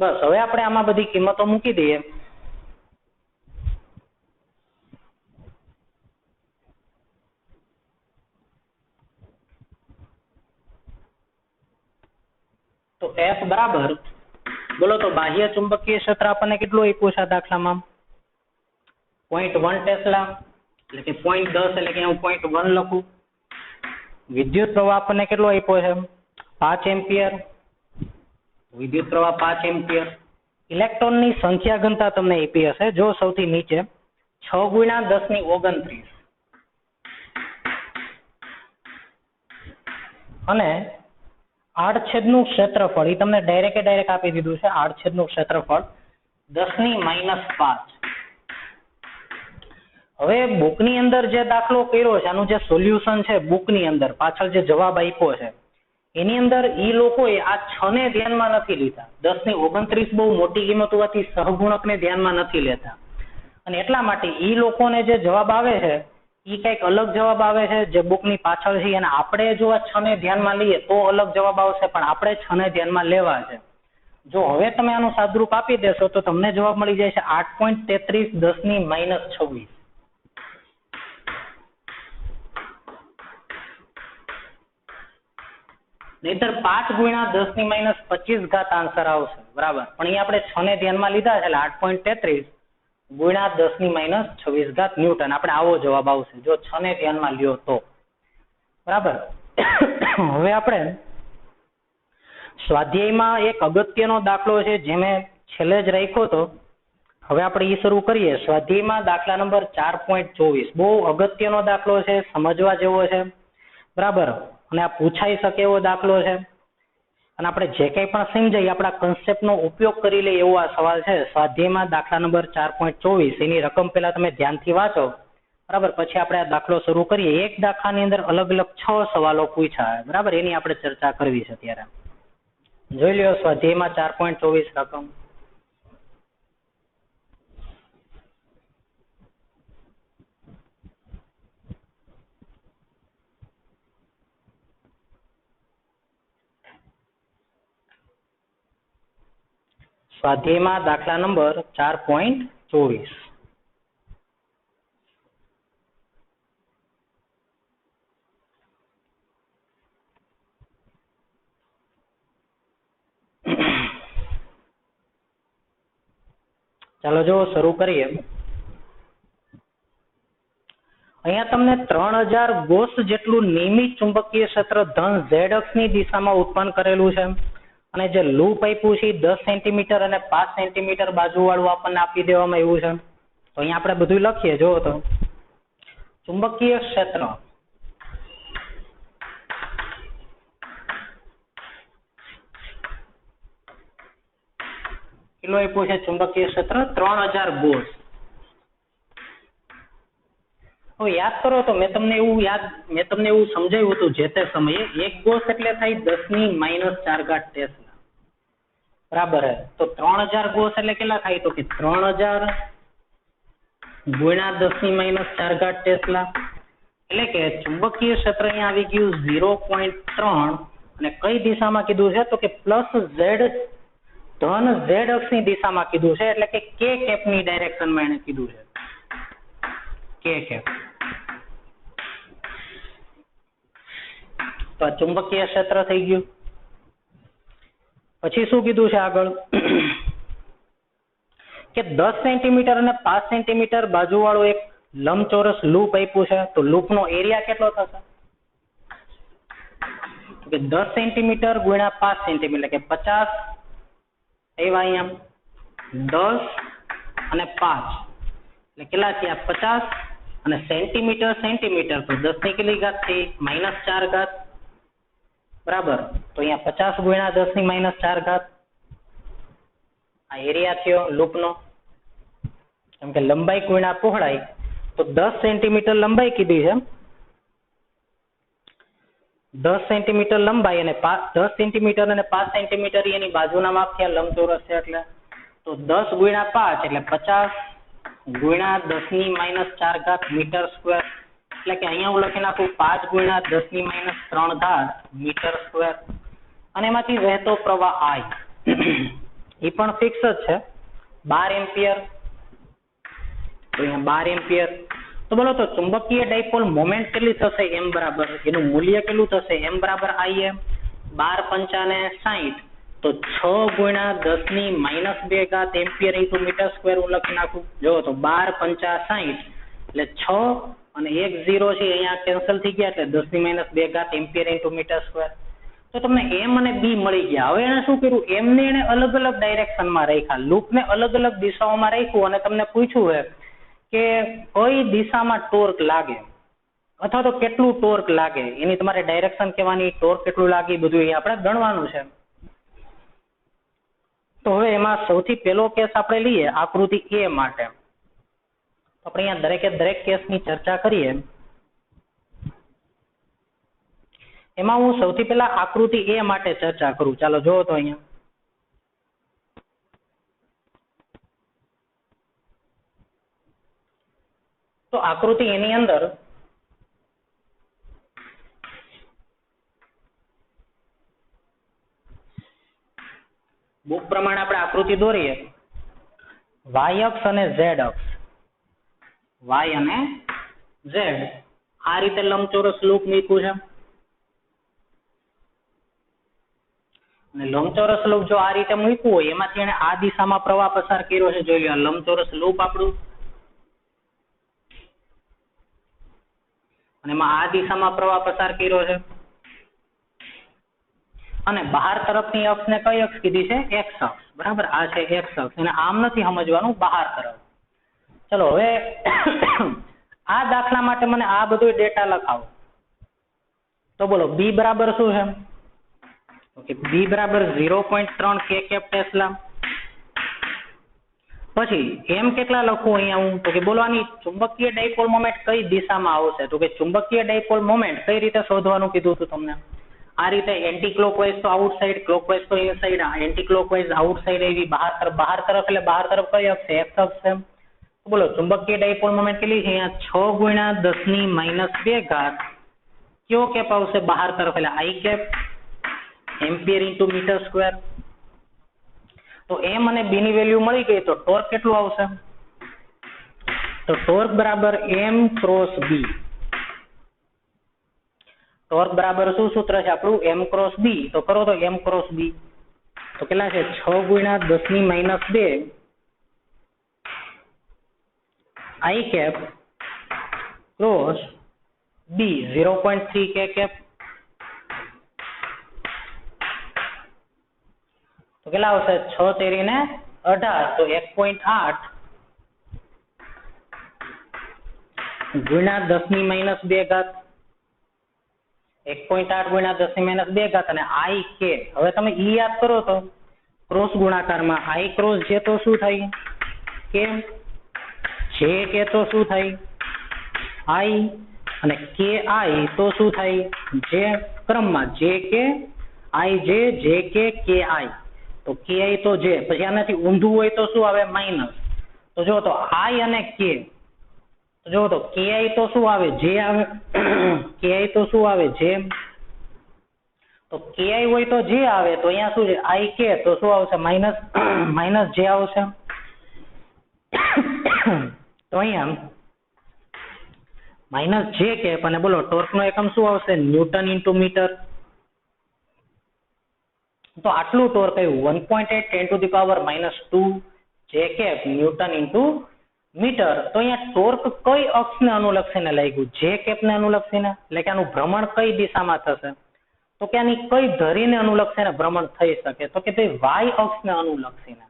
બસ, હવે આપણે આમાં બધી કિંમતો મૂકી દઈએ. તો F બરાબર, બોલો તો બાહ્ય ચુંબકીય ક્ષેત્ર આપણને કેટલું આપ્યું છે આ દાખલામાં? 0.1 ટેસ્લા, એટલે કે 0.10, એટલે કે હું 0.1 લખું. વિદ્યુત પ્રવાહ આપણને કેટલો આપ્યો છે? 5 એમ્પિયર. વિદ્યુત પ્રવાહ 5 એમ્પિયર. ઇલેક્ટ્રોનની સંખ્યા ઘનતા તમને આપી હશે. જો સૌથી નીચે 6 × 10⁻29 અને આડછેદનું ક્ષેત્રફળ એ તમને ડાયરેક્ટ આપી દીધું છે. આડછેદનું ક્ષેત્રફળ 10⁻5. હવે બુકની અંદર જે દાખલો કર્યો છે, આનું જે સોલ્યુશન છે બુકની અંદર, પાછળ જે જવાબ આપ્યો છે એની અંદર ઈ લોકોએ આ 6 ને ધ્યાનમાં નથી લીધા. 10⁻29 બહુ મોટી કિંમત હોવાથી સહગુણકને ધ્યાનમાં નથી લેતા અને એટલા માટે ઈ લોકોને જે જવાબ આવે છે ઈ કંઈક અલગ જવાબ આવે છે જે બુકની પાછળ છે. અને આપણે જો આ 6 ને ધ્યાનમાં લઈએ તો અલગ જવાબ આવશે, પણ આપણે 6 ને ધ્યાનમાં લેવા છે. જો હવે તમે આનું સાદુરૂપ આપી દેશો તો તમને જવાબ મળી જાય છે 8.33 10⁻26. નહીતર 5 × 10⁻25 આન્સર આવશે. બરાબર, પણ અહીંયા આપણે 6 ને ધ્યાનમાં લીધા છે એટલે 8.33 × 10⁻26 ન્યૂટન. આપણે આવો જવાબ આવશે જો 6 ને ધ્યાનમાં લ્યો તો. બરાબર, હવે આપણે સ્વાધ્યાયમાં એક અગત્યનો દાખલો છે જે મેં છેલ્લે જ રાખ્યો હતો, હવે આપણે ઈ શરૂ કરીએ. સ્વાધ્યાયમાં દાખલા નંબર 4.24 બહુ અગત્યનો દાખલો છે, સમજવા જેવો છે, બરાબર, અને આ પૂછાઈ શકે એવો દાખલો છે. અને આપણે જે કંઈ પણ સમજાય આપણા કન્સેપ્ટનો ઉપયોગ કરી લઈએ એવો આ સવાલ છે. સ્વાધ્યાયમાં દાખલા નંબર 4.24 એની રકમ પહેલા તમે ધ્યાનથી વાંચો, બરાબર, પછી આપણે આ દાખલો શરૂ કરીએ. એક દાખલાની અંદર અલગ અલગ 6 સવાલો પૂછ્યા, બરાબર, એની આપણે ચર્ચા કરવી છે. અત્યારે જોઈ લ્યો સ્વાધ્યાયમાં 4.24 રકમ. સ્વાધ્યાયમાં દાખલા નંબર 4.24. ચાલો જો શરૂ કરીએ. અહીંયા તમને 3000 ગોસ જેટલું નિયમિત ચુંબકીય ક્ષેત્ર ધન ઝેડ અક્ષની દિશામાં ઉત્પન્ન કરેલું છે. અને જે લૂપ આપ્યું છે 10 સેન્ટીમીટર અને 5 સેન્ટીમીટર બાજુ વાળું આપણને આપી દેવામાં આવ્યું છે. તો અહીંયા આપણે બધું લખીએ. જો તો ચુંબકીય ક્ષેત્ર કેટલું આપ્યું છે? ચુંબકીય ક્ષેત્ર 3000 ગોસ. તો યાદ કરો તો મેં તમને એવું સમજાવ્યું હતું જે તે સમયે. એક ગોસ એટલે થાય 10⁻⁴ ટેસ્લા, બરાબર. તો 3000 ગોસ એટલે કેટલા થાય? તો કે 3000 ગુણ્યા 10⁻⁴ ટેસ્લા. એટલે કે ચુંબકીય ક્ષેત્ર અહીંયા આવી ગયું 0.3 અને કઈ દિશામાં કીધું છે? તો કે પ્લસ ઝેડ ધન ઝેડ અક્ષની દિશામાં કીધું છે. એટલે કે કે કેપની ડાયરેક્શનમાં એને કીધું છે. કે કેપ. તો ચુંબકીય ક્ષેત્ર થઈ ગયું. પછી શું કીધું છે આગળ? કે 10 સેન્ટીમીટર અને 5 સેન્ટીમીટર બાજુ વાળું એક લંબચોરસ લૂપ આપ્યું છે. તો લૂપનો એરિયા કેટલો થશે? તો કે 10 સેન્ટીમીટર ગુણ્યા 5 સેન્ટીમીટર એટલે કે 50. એવા અહીંયા 10 અને 5 એટલે કેટલા થયા? 50. અને સેન્ટીમીટર તો 10 ની કેટલી ઘાત થઈ? -4 ઘાત, બરાબર. તો અહીંયા 50 ગુણ્યા 10⁻⁴ ઘાત આ એરિયા થયો લૂપનો. કેમ કે લંબાઈ ગુણ્યા પહોળાઈ, તો 10 સેન્ટીમીટર લંબાઈ કીધી છે. 10 સેન્ટીમીટર લંબાઈ અને 10 સેન્ટીમીટર અને 5 સેન્ટીમીટર એની બાજુના માપ થયા લંબચોરસ છે એટલે. તો 10 ગુણ્યા 5 એટલે 50 ગુણ્યા 10⁻⁴ ઘાત મીટર સ્ક્વેર. એટલે કે અહીંયા હું લખી નાખું 5 ગુણ્યા 10⁻³ ઘાત મીટર સ્ક્વેર. અને એમાંથી વહેતો પ્રવાહ I એ પણ ફિક્સ જ છે 12 એમ્પિયર. તો અહીંયા 12 એમ્પિયર. તો બોલો તો ચુંબકીય ડાયપોલ મોમેન્ટ કેટલી થશે? m બરાબર એનું મૂલ્ય કેટલું થશે? m બરાબર Im. 12 પંચા ને 60. તો 6 ગુણ્યા 10⁻² ઘાત એમ્પિયર ઇન્ટુ મીટર સ્ક્વેર હું લખી નાખું. જો તો 12 પંચા 60 એટલે 6 અને 1 0 છે અહીંયા કેન્સલ થઈ ગયા એટલે 10⁻² ઘાત એમ્પિયર ઇન્ટુ મીટર સ્ક્વેર. તો તમને m અને b મળી ગયા. હવે એને શું કર્યું? m ને એને અલગ અલગ ડાયરેક્શનમાં રાખ્યા, લૂપને અલગ અલગ દિશાઓમાં રાખ્યું અને તમને પૂછ્યું છે કે કઈ દિશામાં ટોર્ક લાગે અથવા તો કેટલું ટોર્ક લાગે, એની તમારે ડાયરેક્શન કહેવાની, ટોર્ક કેટલું લાગે બધું એ આપણે ગણવાનું છે. તો હવે એમાં સૌથી પહેલો કેસ આપણે લઈએ આકૃતિ A માટે. આપણે અહીંયા દરેક કેસની ચર્ચા કરીએ. એમાં હું સૌથી પહેલા આકૃતિ A માટે ચર્ચા કરું. ચાલો જોવો તો અહીંયા તો આકૃતિ એની અંદર બુક પ્રમાણે આપણે આકૃતિ દોરીએ. y અક્ષ અને z અક્ષ, y અને z આ રીતે લંબચોરસ લૂપ મૂક્યું છે. અને લંબચોરસ લૂપ જો આ રીતે મૂક્યું હોય એમાંથી એને આ દિશામાં પ્રવાહ પસાર કર્યો છે. જોઈ લો લંબચોરસ લૂપ આપણું, અને એમાં આ દિશામાં પ્રવાહ પસાર કર્યો છે. અને બહાર તરફની અક્ષને કઈ અક્ષ કીધી છે? એક્સ અક્ષ. બરાબર, આ છે એક્સ અક્ષ. એને આમ નથી સમજવાનું, બહાર તરફ. ચલો હવે આ દાખલા માટે મને આ બધું ડેટા લખાવો. તો બોલો બી બરાબર શું છે? ઓકે, બી બરાબર 0.3 કે કેપ ટેસ્લા. પછી એમ કેટલા લખું અહીંયા હું? તો કે બોલો આની ચુંબકીય ડાયપોલ મોમેન્ટ કઈ દિશામાં આવશે? તો કે ચુંબકીય ડાયપોલ મોમેન્ટ કઈ રીતે શોધવાનું કીધું હતું તમને? આ રીતે એન્ટી ક્લોકવાઇઝ તો આઉટસાઇડ, ક્લોકવાઇઝ તો ઇનસાઇડ, એન્ટી ક્લોકવાઇઝ આઉટસાઇડ, એવી બહાર તરફ. બહાર તરફ એટલે બહાર તરફ કઈ અક્ષ છે? એક્સ અક્ષ છે. તો બોલો ચુંબકીય ડાયપોલ મોમેન્ટ કેટલી છે? અહીંયા 6 × 10⁻². કયો કેપ આવશે બહાર તરફ? એટલે I cap, ampere into metre square. તો એમ અને બી ની વેલ્યુ મળી ગઈ, તો ટોર્ક કેટલું આવશે? તો ટોર્ક બરાબર એમ ક્રોસ બી. ટોર્ક બરાબર શું સૂત્ર છે આપણું? એમ ક્રોસ બી. તો કરો તો એમ ક્રોસ બી તો કેટલા છે? 6 × 10⁻² આઈ કેપ ક્રોસ બી 0.3 કે કેપ. તો કેટલા આવશે? 6 તેરી ને 18, તો 1.8 ગુણ્યા 10⁻². 1.8 ગુણ્યા 10⁻². અને આઈ કે, હવે તમે ઈ યાદ કરો તો ક્રોસ ગુણાકારમાં આઈ ક્રોસ જે તો શું થાય? કે. જે કે તો શું થાય? આઈ. અને કે આઈ તો શું થાય? જે ક્રમમાં જે કે આઈ જે કે આઈ. તો કે આઈ તો જે, પછી આનાથી ઊંધું હોય તો શું આવે? માઇનસ. તો જો તો આઈ અને કે, જો તો કે આઈ તો શું આવે? જે આવે. કે આઈ તો શું આવે? જે. તો કે આઈ હોય તો જે આવે, તો અહીંયા શું છે? આઈ કે, તો શું આવશે? માઇનસ જે આવશે. તો અહીંયા માઇનસ જે કે, અને બોલો ટોર્ક નો એકમ શું આવશે? Newton into metre. તો આટલું ટોર્ક આવ્યું 1.8 10⁻², જે કેપ ન્યૂટન ઇન્ટુ મીટર. તો અહીંયા ટોર્ક કઈ અક્ષને અનુલક્ષીને લાગ્યું? જે કેપને અનુલક્ષીને. એટલે કે આનું ભ્રમણ કઈ દિશામાં થશે? તો કે આની કઈ ધરીને અનુલક્ષીને ભ્રમણ થઈ શકે? તો કે ભાઈ વાય અક્ષને અનુલક્ષીને.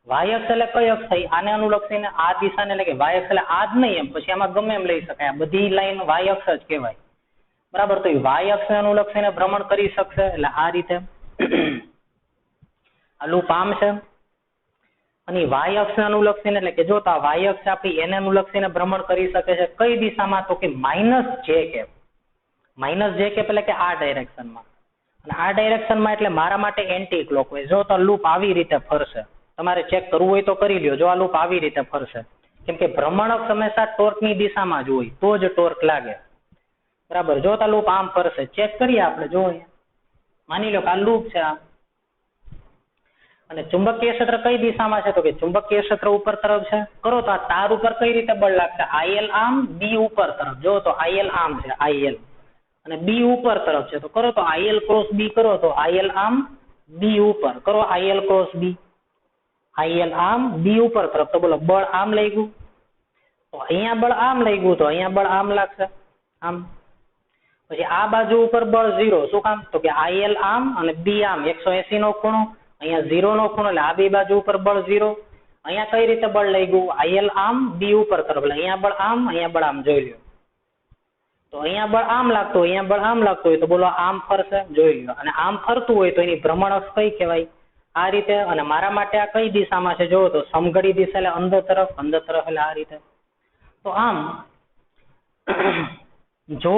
વાય અક્ષ એટલે કઈ અક્ષ થઈ? આને અનુલક્ષીને આ દિશાને, એટલે કે વાય અક્ષ એટલે આ જ નહીં એમ, પછી આમાં ગમે એમ લઈ શકાય. આ બધી લાઈન વાય અક્ષ જ કહેવાય. બરાબર, તો એ વાય અક્ષને અનુલક્ષીને ભ્રમણ કરી શકશે. એટલે આ રીતે આ લૂપ આમ છે, અને વાય અક્ષને અનુલક્ષીને, એટલે કે જો તો આ વાય અક્ષ આપણી એને અનુલક્ષીને ભ્રમણ કરી શકે છે. કઈ દિશામાં? તો કે માઇનસ જે કેપ. માઇનસ જે કેપ એટલે કે આ ડાયરેક્શનમાં. અને આ ડાયરેક્શનમાં એટલે મારા માટે એન્ટી ક્લોકવાઇઝ. જો તો લૂપ આવી રીતે ફરશે. તમારે ચેક કરવું હોય તો કરી લ્યો. જો આ લૂપ આવી રીતે ફરશે, કેમ કે ભ્રમણ અક્ષ હંમેશા ટોર્કની દિશામાં જ હોય, તો જ ટોર્ક લાગે. બરાબર, જો આ લૂપ આમ ફરશે, ચેક કરીએ આપણે. જો માની લો કે આ લૂપ છે આમ, અને ચુંબકીય ક્ષેત્ર કઈ દિશામાં છે? તો કે ચુંબકીય ક્ષેત્ર ઉપર તરફ છે. કરો તો આ તાર ઉપર કઈ રીતે બળ લાગશે? આઈએલ આમ, બી ઉપર તરફ. જો તો આઈએલ આમ છે, આઈએલ, અને બી ઉપર તરફ છે. તો કરો તો આઈએલ ક્રોસ બી કરો તો આઈએલ આમ, બી ઉપર. કરો આઈએલ ક્રોસ બી. આઈએલ આમ, બી ઉપર તરફ. તો બોલો બળ આમ લઈ ગયું, તો અહીંયા બળ આમ લઈ ગયું, તો અહીંયા બળ આમ લાગશે, આમ. પછી આ બાજુ ઉપર બળ 0. શું કામ? તો કે આઈએલ આમ અને બી આમ, 180 નો ખૂણો, અહીંયા 0 નો ખૂણો, એટલે આ બે બાજુ ઉપર બળ 0. અહીંયા કઈ રીતે બળ લઈ ગયું? આઈએલ આમ, બી ઉપર તરફ. એટલે અહીંયા બળ આમ, અહીંયા બળ આમ. જોઈ લો. તો અહીંયા બળ આમ લાગતું હોય, અહીંયા બળ આમ લાગતું હોય, તો બોલો આમ ફરશે. જોઈ લો. અને આમ ફરતું હોય તો એની ભ્રમણ અક્ષ કઈ કહેવાય? આ રીતે. અને મારા માટે આ કઈ દિશામાં છે? જોવો તો સમઘડી દિશા એટલે અંદર તરફ, અંદર તરફ એટલે આ રીતે. તો આમ જો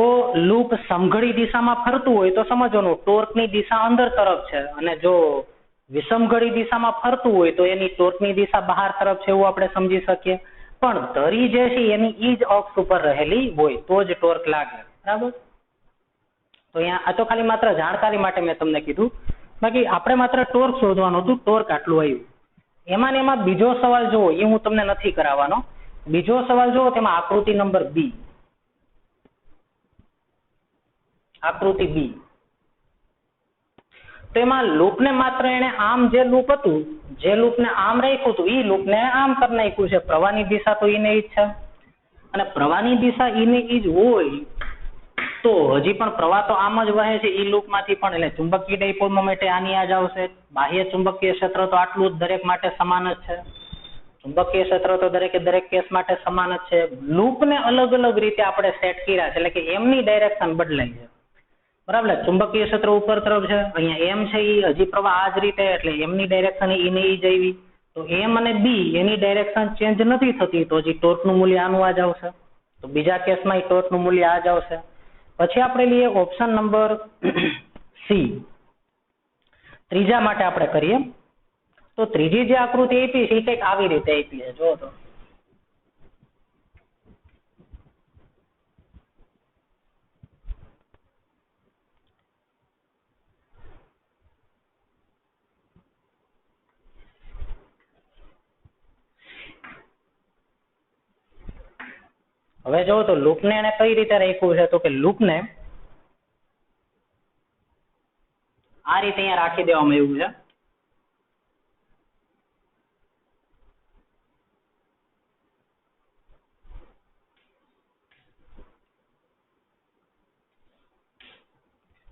લૂપ સમઘડી દિશામાં ફરતું હોય તો સમજવાનું ટોર્કની દિશા અંદર તરફ છે, અને જો વિષમઘડી દિશામાં ફરતું હોય તો એની ટોર્કની દિશા બહાર તરફ છે, એવું આપણે સમજી શકીએ. પણ ધરી જે છે એની ઈ જ અક્ષ ઉપર રહેલી હોય તો જ ટોર્ક લાગે. બરાબર, તો અહીંયા આ તો ખાલી માત્ર જાણકારી માટે મેં તમને કીધું. બાકી આપણે માત્ર ટોર્ક શોધવાનું હતું. ટોર્ક આટલું આવ્યું. એમાં ને એમાં બીજો સવાલ જુઓ, એ હું તમને નથી કરાવવાનો. બીજો સવાલ જુઓ, તેમાં આકૃતિ નંબર બી. આકૃતિ બી. તો એમાં લૂપને માત્ર એને આમ, જે લૂપ હતું, જે લૂપને આમ રાખ્યું હતું, એ લૂપને આમ કરી નાખ્યું છે. પ્રવાહની દિશા તો ઈને ઈ જ છે, અને પ્રવાહની દિશા ઈને ઈ જ હોય તો હજી પણ પ્રવાહ તો આમ જ વહે છે એ લૂપમાંથી પણ, એટલે ચુંબકીય ડાયપોલ મોમેન્ટ આની આ જ આવશે. બાહ્ય ચુંબકીય ક્ષેત્ર તો આટલું જ દરેક માટે સમાન જ છે. ચુંબકીય ક્ષેત્ર તો દરેકે દરેક કેસ માટે સમાન જ છે. લૂપને અલગ અલગ રીતે આપણે સેટ કર્યા છે, એટલે કે એમની ડાયરેક્શન બદલાઈ છે. બરાબર, ચુંબકીય ક્ષેત્ર ઉપર તરફ છે, અહીંયા એમ છે એ હજી પ્રવાહ આ જ રીતે, એટલે એમની ડાયરેક્શન એને એ જઈવી. તો એમ અને બી એની ડાયરેક્શન ચેન્જ નથી થતી, તો હજી ટોર્કનું મૂલ્ય આનું આ જ આવશે. તો બીજા કેસમાં ટોર્કનું મૂલ્ય આ જ આવશે. પછી આપણે લઈએ ઓપ્શન નંબર સી. ત્રીજા માટે આપણે કરીએ તો ત્રીજી જે આકૃતિ આપી છે એ કંઈક આવી રીતે આપી છે, જો તો હવે જો તો લૂપને એને કઈ રીતે રાખ્યું છે, તો કે લૂપને આ રીતે અહીંયા રાખી દેવામાં આવ્યું છે.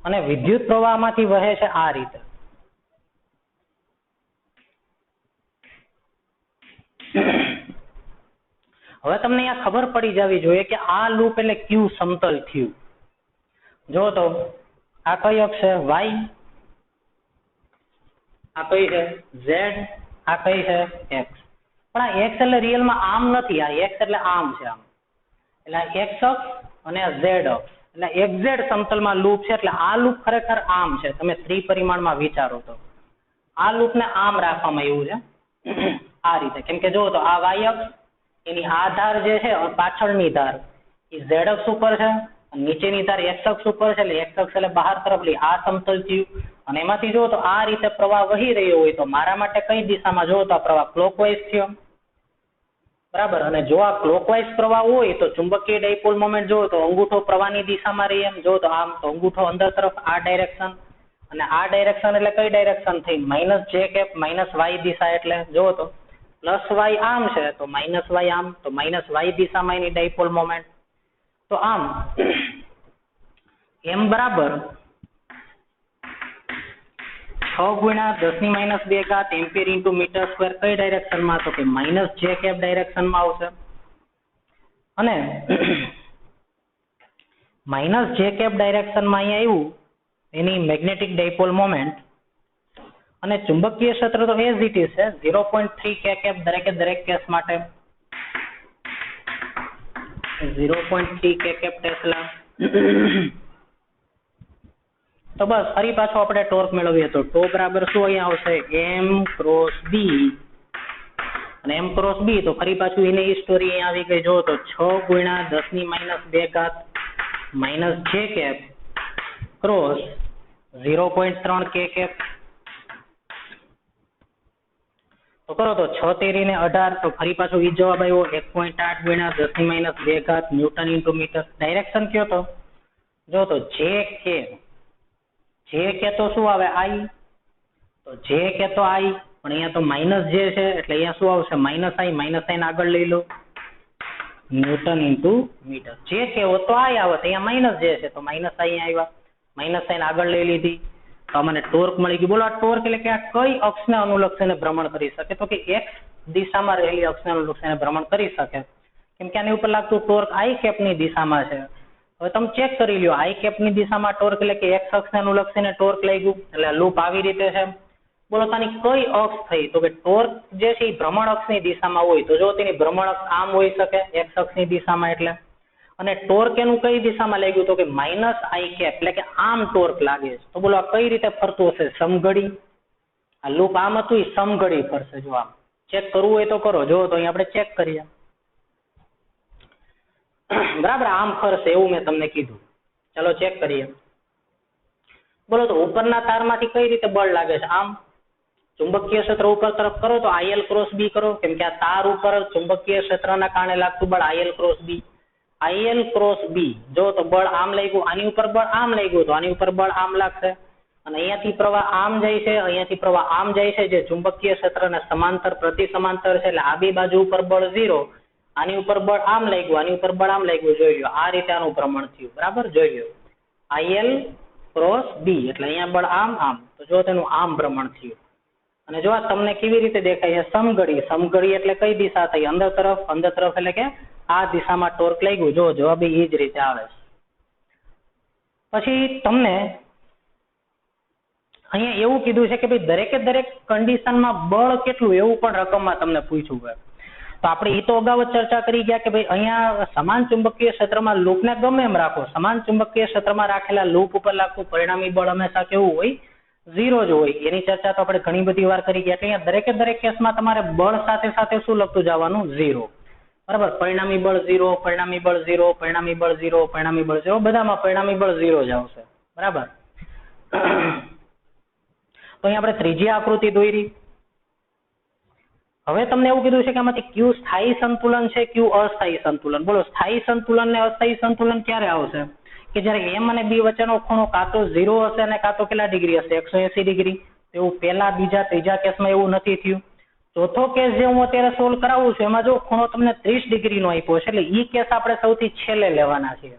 અને વિદ્યુત પ્રવાહમાંથી વહે છે આ રીતે. હવે તમને અહીંયા ખબર પડી જવી જોઈએ કે આ લૂપ એટલે ક્યુ સમતલ થયું. જો તો આ કઈ અક્ષ છે? વાય. આ કઈ છે? ઝેડ. આ કઈ છે? એક્સ. પણ આ એક્સ એટલે રિયલમાં આમ નથી, આ એક્સ એટલે આમ છે, આમ. એટલે આ એક્સ અક્ષ અને આ ઝેડ અક્ષ, એટલે એક્ઝેડ સમતલમાં લૂપ છે. એટલે આ લૂપ ખરેખર આમ છે. તમે ત્રિપરિમાણમાં વિચારો તો આ લૂપને આમ રાખવામાં આવ્યું છે આ રીતે. કેમ કે જો તો આ વાય અક્ષ, એની આ ધાર જે છે પાછળની ધાર એ ઝેડ અક્ષ ઉપર છે, નીચેની ધાર એક્સ અક્ષ ઉપર છે. એટલે એક્સ અક્ષ એટલે બહાર તરફ લઈ આ સમતલ થયું. અને એમાંથી જો તો આ રીતે પ્રવાહ વહી રહ્યો હોય તો મારા માટે કઈ દિશામાં જો તો આ પ્રવાહ ક્લોકવાઇઝ થયો. બરાબર. અને જો આ ક્લોકવાઇઝ પ્રવાહ હોય તો ચુંબકીય ડાયપોલ મોમેન્ટ જો તો અંગૂઠો પ્રવાહની દિશામાં રહી, એમ જો તો આમ તો અંગૂઠો અંદર તરફ આ ડાયરેક્શન, અને આ ડાયરેક્શન એટલે કઈ ડાયરેક્શન થઈ? માઇનસ જે કેપ માઇનસ વાય દિશા. એટલે જો તો પ્લસ વાય આમ છે તો માઇનસ વાય આમ, તો માઇનસ વાય દિશામાં એની ડાયપોલ મોમેન્ટ. તો આમ એમ બરાબર 6 × 10⁻² એમ્પિયર ઇન્ટુ મીટર સ્ક્વેર કઈ ડાયરેક્શનમાં? તો કે માઇનસ જે કેપ ડાયરેક્શનમાં આવશે. અને માઇનસ જે કેપ ડાયરેક્શનમાં અહીંયા આવ્યું એની મેગ્નેટિક ડાયપોલ મોમેન્ટ. અને ચુંબકીય ક્ષેત્ર તો એઝ ઇટ ઇઝ છે 0.3 કે કેપ દરેકે દરેક કેસ માટે 0.3 કે કેપ ટેસ્લા. તો બસ ફરી પાછો આપણે ટોર્ક મેળવીએ તો ટોર્ક બરાબર શું અહીંયા આવશે? એમ ક્રોસ બી. અને એમ ક્રોસ બી તો ફરી પાછું એની સ્ટોરી અહીંયા આવી ગઈ. જો તો 6 × 10⁻² માઇનસ જે કેપ ક્રોસ 0.3 કે કેપ. તો કરો તો 6 તેરી ને 18, તો ફરી પાછો ઈ જવાબ આવ્યો 1.8 × 10⁻² ન્યૂટન ઇન્ટુ મીટર. ડાયરેક્શન કયો તો? જો તો જે કે તો શું આવે? આઈ. તો જે કે તો આઈ, પણ અહીંયા તો માઇનસ જે છે એટલે અહીંયા શું આવશે? માઇનસ આઈ. માઇનસ આઈ આગળ લઈ લો, ન્યૂટન ઇન્ટુ મીટર. જે કે હો તો આઈ આવે, અહીંયા માઇનસ જે છે તો માઇનસ આઈ આવ્યા. માઇનસ આઈ આગળ લઈ લીધી તો મને ટોર્ક મળી ગયું. બોલો આ ટોર્ક એટલે કે આ કઈ અક્ષને અનુલક્ષીને ભ્રમણ કરી શકે? તો કે એક્સ દિશામાં રહેલી અક્ષને અનુલક્ષીને ભ્રમણ કરી શકે. કેમ કે આની ઉપર લાગતું ટોર્ક આઈ કેપની દિશામાં છે. હવે તમે ચેક કરી લ્યો, આઈ કેપની દિશામાં ટોર્ક એટલે કે એક્સ અક્ષને અનુલક્ષીને ટોર્ક લઈ ગયું, એટલે લૂપ આવી રીતે છે. બોલો તાની કઈ અક્ષ થઈ? તો કે ટોર્ક જે છે એ ભ્રમણ અક્ષની દિશામાં હોય તો જો તેની ભ્રમણ અક્ષ આમ હોઈ શકે એક્સ અક્ષની દિશામાં. એટલે અને ટોર્ક એનું કઈ દિશામાં લાગ્યું? તો કે માઇનસ આઈ કેપ, એટલે કે આમ ટોર્ક લાગે છે. તો બોલો આ કઈ રીતે ફરતું હશે? સમઘડી. આ લૂપ આમ હતું એ સમઘડી ફરશે. જો આમ ચેક કરવું હોય તો કરો. જો તો અહીં આપણે ચેક કરીએ. બરાબર, આમ ફરશે એવું મેં તમને કીધું. ચલો ચેક કરીએ. બોલો તો ઉપરના તારમાંથી કઈ રીતે બળ લાગે છે? આમ. ચુંબકીય ક્ષેત્ર ઉપર તરફ કરો તો આઈએલ ક્રોસ બી કરો. કેમ કે આ તાર ઉપર ચુંબકીય ક્ષેત્રના કારણે લાગતું બળ IL cross B. IL cross B જો તો બળ આમ લાગ્યું, આની ઉપર બળ આમ લાગ્યું તો આની ઉપર બળ આમ લાગશે. અને અહીંયાથી પ્રવાહ આમ જાય છે, અહીંયાથી પ્રવાહ આમ જાય છે, જે ચુંબકીય ક્ષેત્રને સમાંતર પ્રતિ સમાંતર છે. એટલે આ બે બાજુ ઉપર બળ 0, આની ઉપર બળ આમ લાગ્યું, આની ઉપર બળ આમ લાગ્યું, જોઈ લો આ રીતે આનું ભ્રમણ થયું, બરાબર. જોઈ લો IL ક્રોસ B એટલે અહીંયા બળ આમ આમ, તો જો તેનું આમ ભ્રમણ થયું. અને જો આ તમને કેવી રીતે દેખાય છે, સમઘડી. સમઘડી એટલે કઈ દિશા થઈ, અંદર તરફ. અંદર તરફ એટલે કે આ દિશામાં ટોર્ક લાગ્યું. જો જવાબ એ જ રીતે આવે છે. પછી તમને અહીંયા એવું કીધું છે કે ભાઈ દરેકે દરેક કન્ડિશનમાં બળ કેટલું એવું પણ રકમમાં તમને પૂછ્યું હોય. તો આપણે એ તો અગાઉ જ ચર્ચા કરી ગયા કે ભાઈ અહીંયા સમાન ચુંબકીય ક્ષેત્રમાં લૂપને ગમે એમ રાખો, સમાન ચુંબકીય ક્ષેત્રમાં રાખેલા લૂપ ઉપર લાગતું પરિણામી બળ હંમેશા કેવું હોય, 0 જ હોય. એની ચર્ચા તો આપણે ઘણી બધી વાર કરી ગયા. અહીંયા દરેકે દરેક કેસમાં તમારે બળ સાથે સાથે શું લખતું જવાનું, 0. બરાબર. પરિણામી બળ 0, પરિણામી બળ 0, પરિણામી બળ 0, પરિણામી બળ 0, બધામાં પરિણામી બળ 0 જ આવશે. બરાબર. તો અહીંયા આપણે ત્રીજી આકૃતિ દોરી. હવે તમને એવું કીધું છે કે આમાંથી કયું સ્થાયી સંતુલન છે, કયું અસ્થાયી સંતુલન. બોલો સ્થાયી સંતુલન ને અસ્થાયી સંતુલન ક્યારે આવશે? કે જ્યારે M અને B વચ્ચેનો ખૂણો કાં તો 0 હશે અને કાં તો કેટલા ડિગ્રી હશે, 180 ડિગ્રી. એવું પહેલા, બીજા, ત્રીજા કેસમાં એવું નથી થયું. ચોથો કેસ જે હું અત્યારે સોલ્વ કરાવું છું એમાં જો ખૂણો તમને 30 ડિગ્રીનો આપ્યો છે, એટલે ઈ કેસ આપણે સૌથી છેલ્લે લેવાના છીએ.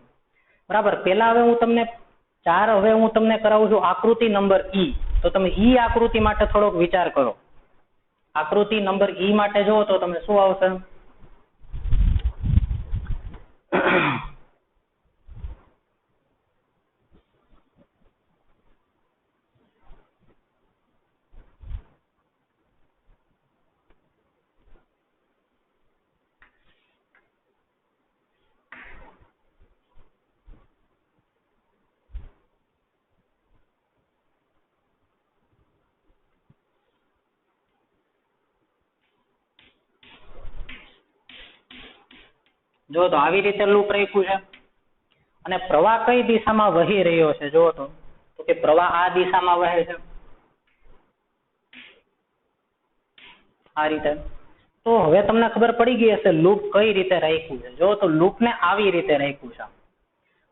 બરાબર. પહેલા હવે હું તમને કરાવું છું આકૃતિ નંબર E. તો તમે ઈ આકૃતિ માટે થોડોક વિચાર કરો. આકૃતિ નંબર E માટે જો તો તમે શું આવશે? જો તો આવી રીતે લૂપ રાખ્યું છે અને પ્રવાહ કઈ દિશામાં વહી રહ્યો છે, જો તો કે પ્રવાહ આ દિશામાં વહે છે આ રીતે. તો હવે તમને ખબર પડી ગઈ હશે લૂપ કઈ રીતે રાખ્યું છે. જો તો લૂપને આવી રીતે રાખ્યું છે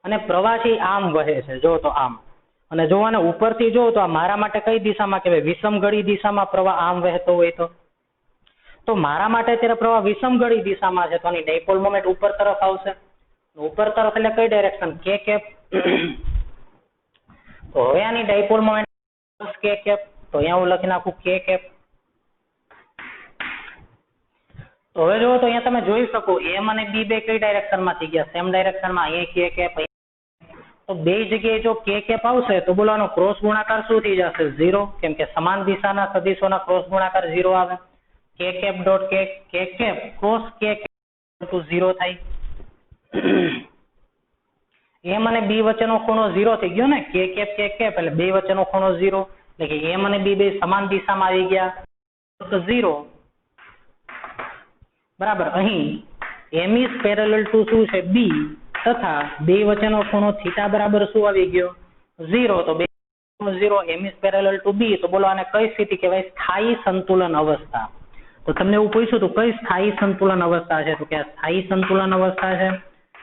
અને પ્રવાહ છે આમ વહે છે, જો તો આમ. અને જો આને ઉપરથી જો તો આ મારા માટે કઈ દિશામાં કહેવાય, વિષમઘડી દિશામાં પ્રવાહ આમ વહેતો હોય તો મારા માટે અત્યારે પ્રવાહ વિષમઘડી દિશામાં છે, તો આની ડાયપોલ મોમેન્ટ ઉપર તરફ આવશે. ઉપર તરફ એટલે કઈ ડાયરેક્શન, k કેપ. તો હવે આની ડાયપોલ મોમેન્ટ k કેપ, તો અહીંયા હું લખી નાખું k કેપ. તો હવે જો તો અહીંયા તમે જોઈ શકો M અને B બે કઈ ડાયરેક્શનમાં થઈ ગયા, સેમ ડાયરેક્શનમાં. અહીંયા k કેપ, તો બે જગ્યાએ જો k કેપ આવશે તો બોલો આનો ક્રોસ ગુણાકાર શું થઈ જશે, 0. કેમ કે સમાન દિશાના સદિશોના ક્રોસ ગુણાકાર 0 આવે. k cap dot k cap cross k cap 0 થાય. M અને B વચ્ચેનો ખૂણો 0 થઈ ગયો ને, k કેપ એટલે બે વચ્ચેનો ખૂણો 0, એટલે કે M અને B બે સમાન દિશામાં આવી ગયા તો 0. બરાબર. અહીં M is parallel to શું છે, B, તથા બે વચ્ચેનો ખૂણો થીટા બરાબર શું આવી ગયો, 0. તો બે 0, M is parallel to B, તો બોલો આને કઈ સ્થિતિ કહેવાય, સ્થાયી સંતુલન અવસ્થા. તો તમને એવું પૂછ્યું હતું કઈ સ્થાયી સંતુલન અવસ્થા છે, તો કે આ સ્થાયી સંતુલન અવસ્થા છે.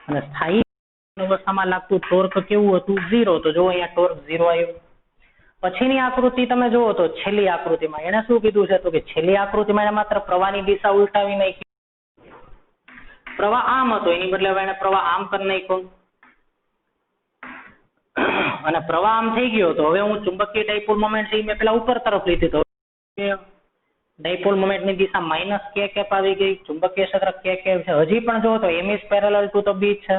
અને સ્થાયી અવસ્થામાં લાગતું ટોર્ક કેવું હતું, 0. તો જો અહીંયા ટોર્ક 0 આવ્યું. પછીની આકૃતિ તમે જુઓ તો છેલ્લી આકૃતિમાં એને શું કીધું છે, તો કે છેલ્લી આકૃતિમાં એને માત્ર પ્રવાહની દિશા ઉલટાવી નાખી. પ્રવાહ આમ હતો એની બદલે હવે એને પ્રવાહ આમ કરી નાખ્યો અને પ્રવાહ આમ થઈ ગયો. તો હવે હું ચુંબકીય ડાયપોલ મોમેન્ટ છે મેં પેલા ઉપર તરફ લીધી, તો ડાયપોલ મોમેન્ટની દિશા માઇનસ k કેપ આવી ગઈ. ચુંબકીય ક્ષેત્ર k કેપ છે. હજી પણ જો તો M is parallel to the B છે,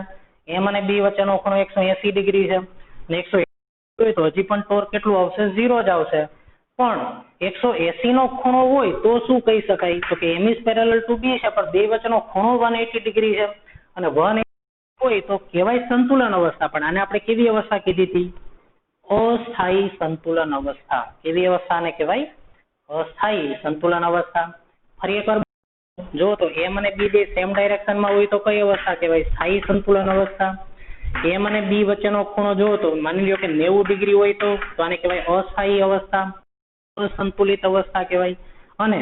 M અને B વચ્ચેનો ખૂણો 180 ડિગ્રી છે. ને 180 તો હજી પણ ટોર્ક કેટલું આવશે, 0 જ આવશે. પણ 180 નો ખૂણો હોય તો શું કહી શકાય, તો કે M is parallel to B છે પણ બે વચ્ચેનો ખૂણો 180 ડિગ્રી છે અને 180 હોય તો કહેવાય સંતુલન અવસ્થા. પણ આને આપણે કેવી અવસ્થા કીધી હતી, અસ્થાયી સંતુલન અવસ્થા. કેવી અવસ્થાને કહેવાય, અસ્થાયી સંતુલન અવસ્થા. ફરી એકવાર જો તો M અને B બે સેમ ડાયરેક્શનમાં હોય તો કઈ અવસ્થા કહેવાય, સ્થાયી સંતુલન અવસ્થા. M અને B વચ્ચેનો ખૂણો જો તો માની લો કે 90 ડિગ્રી હોય તો આને કહેવાય અસ્થાયી અવસ્થા, અસંતુલિત અવસ્થા કહેવાય. અને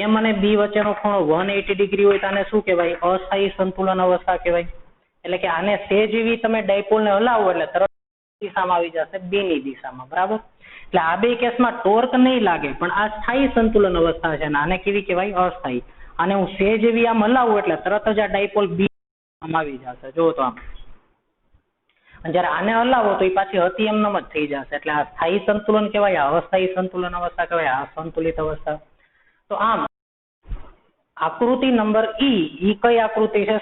M અને B વચ્ચેનો ખૂણો 180 ડિગ્રી હોય તો આને શું કહેવાય, અસ્થાયી સંતુલન અવસ્થા કહેવાય. એટલે કે આને સેજ એવી તમે ડાયપોલને હલાવો એટલે તરત દિશામાં આવી જશે, B ની દિશામાં. બરાબર. એટલે આ બે કેસમાં ટોર્ક નહીં લાગે પણ આ સ્થાયી સંતુલન અવસ્થા છે અને આને કેવી કહેવાય, અસ્થાયી. આને હું સેજ એવી આમ હલાવું એટલે તરત જ આ ડાયપોલ બી આમ આવી જશે. જો તો આમ. અને જ્યારે આને હલાવો તો એ પાછી હતી એમનેમ જ થઈ જશે. એટલે આ સ્થાયી સંતુલન કહેવાય, આ અસ્થાયી સંતુલન અવસ્થા કહેવાય, આ સંતુલિત અવસ્થા. તો આમ આકૃતિ નંબર ઈ કઈ આકૃતિ છે?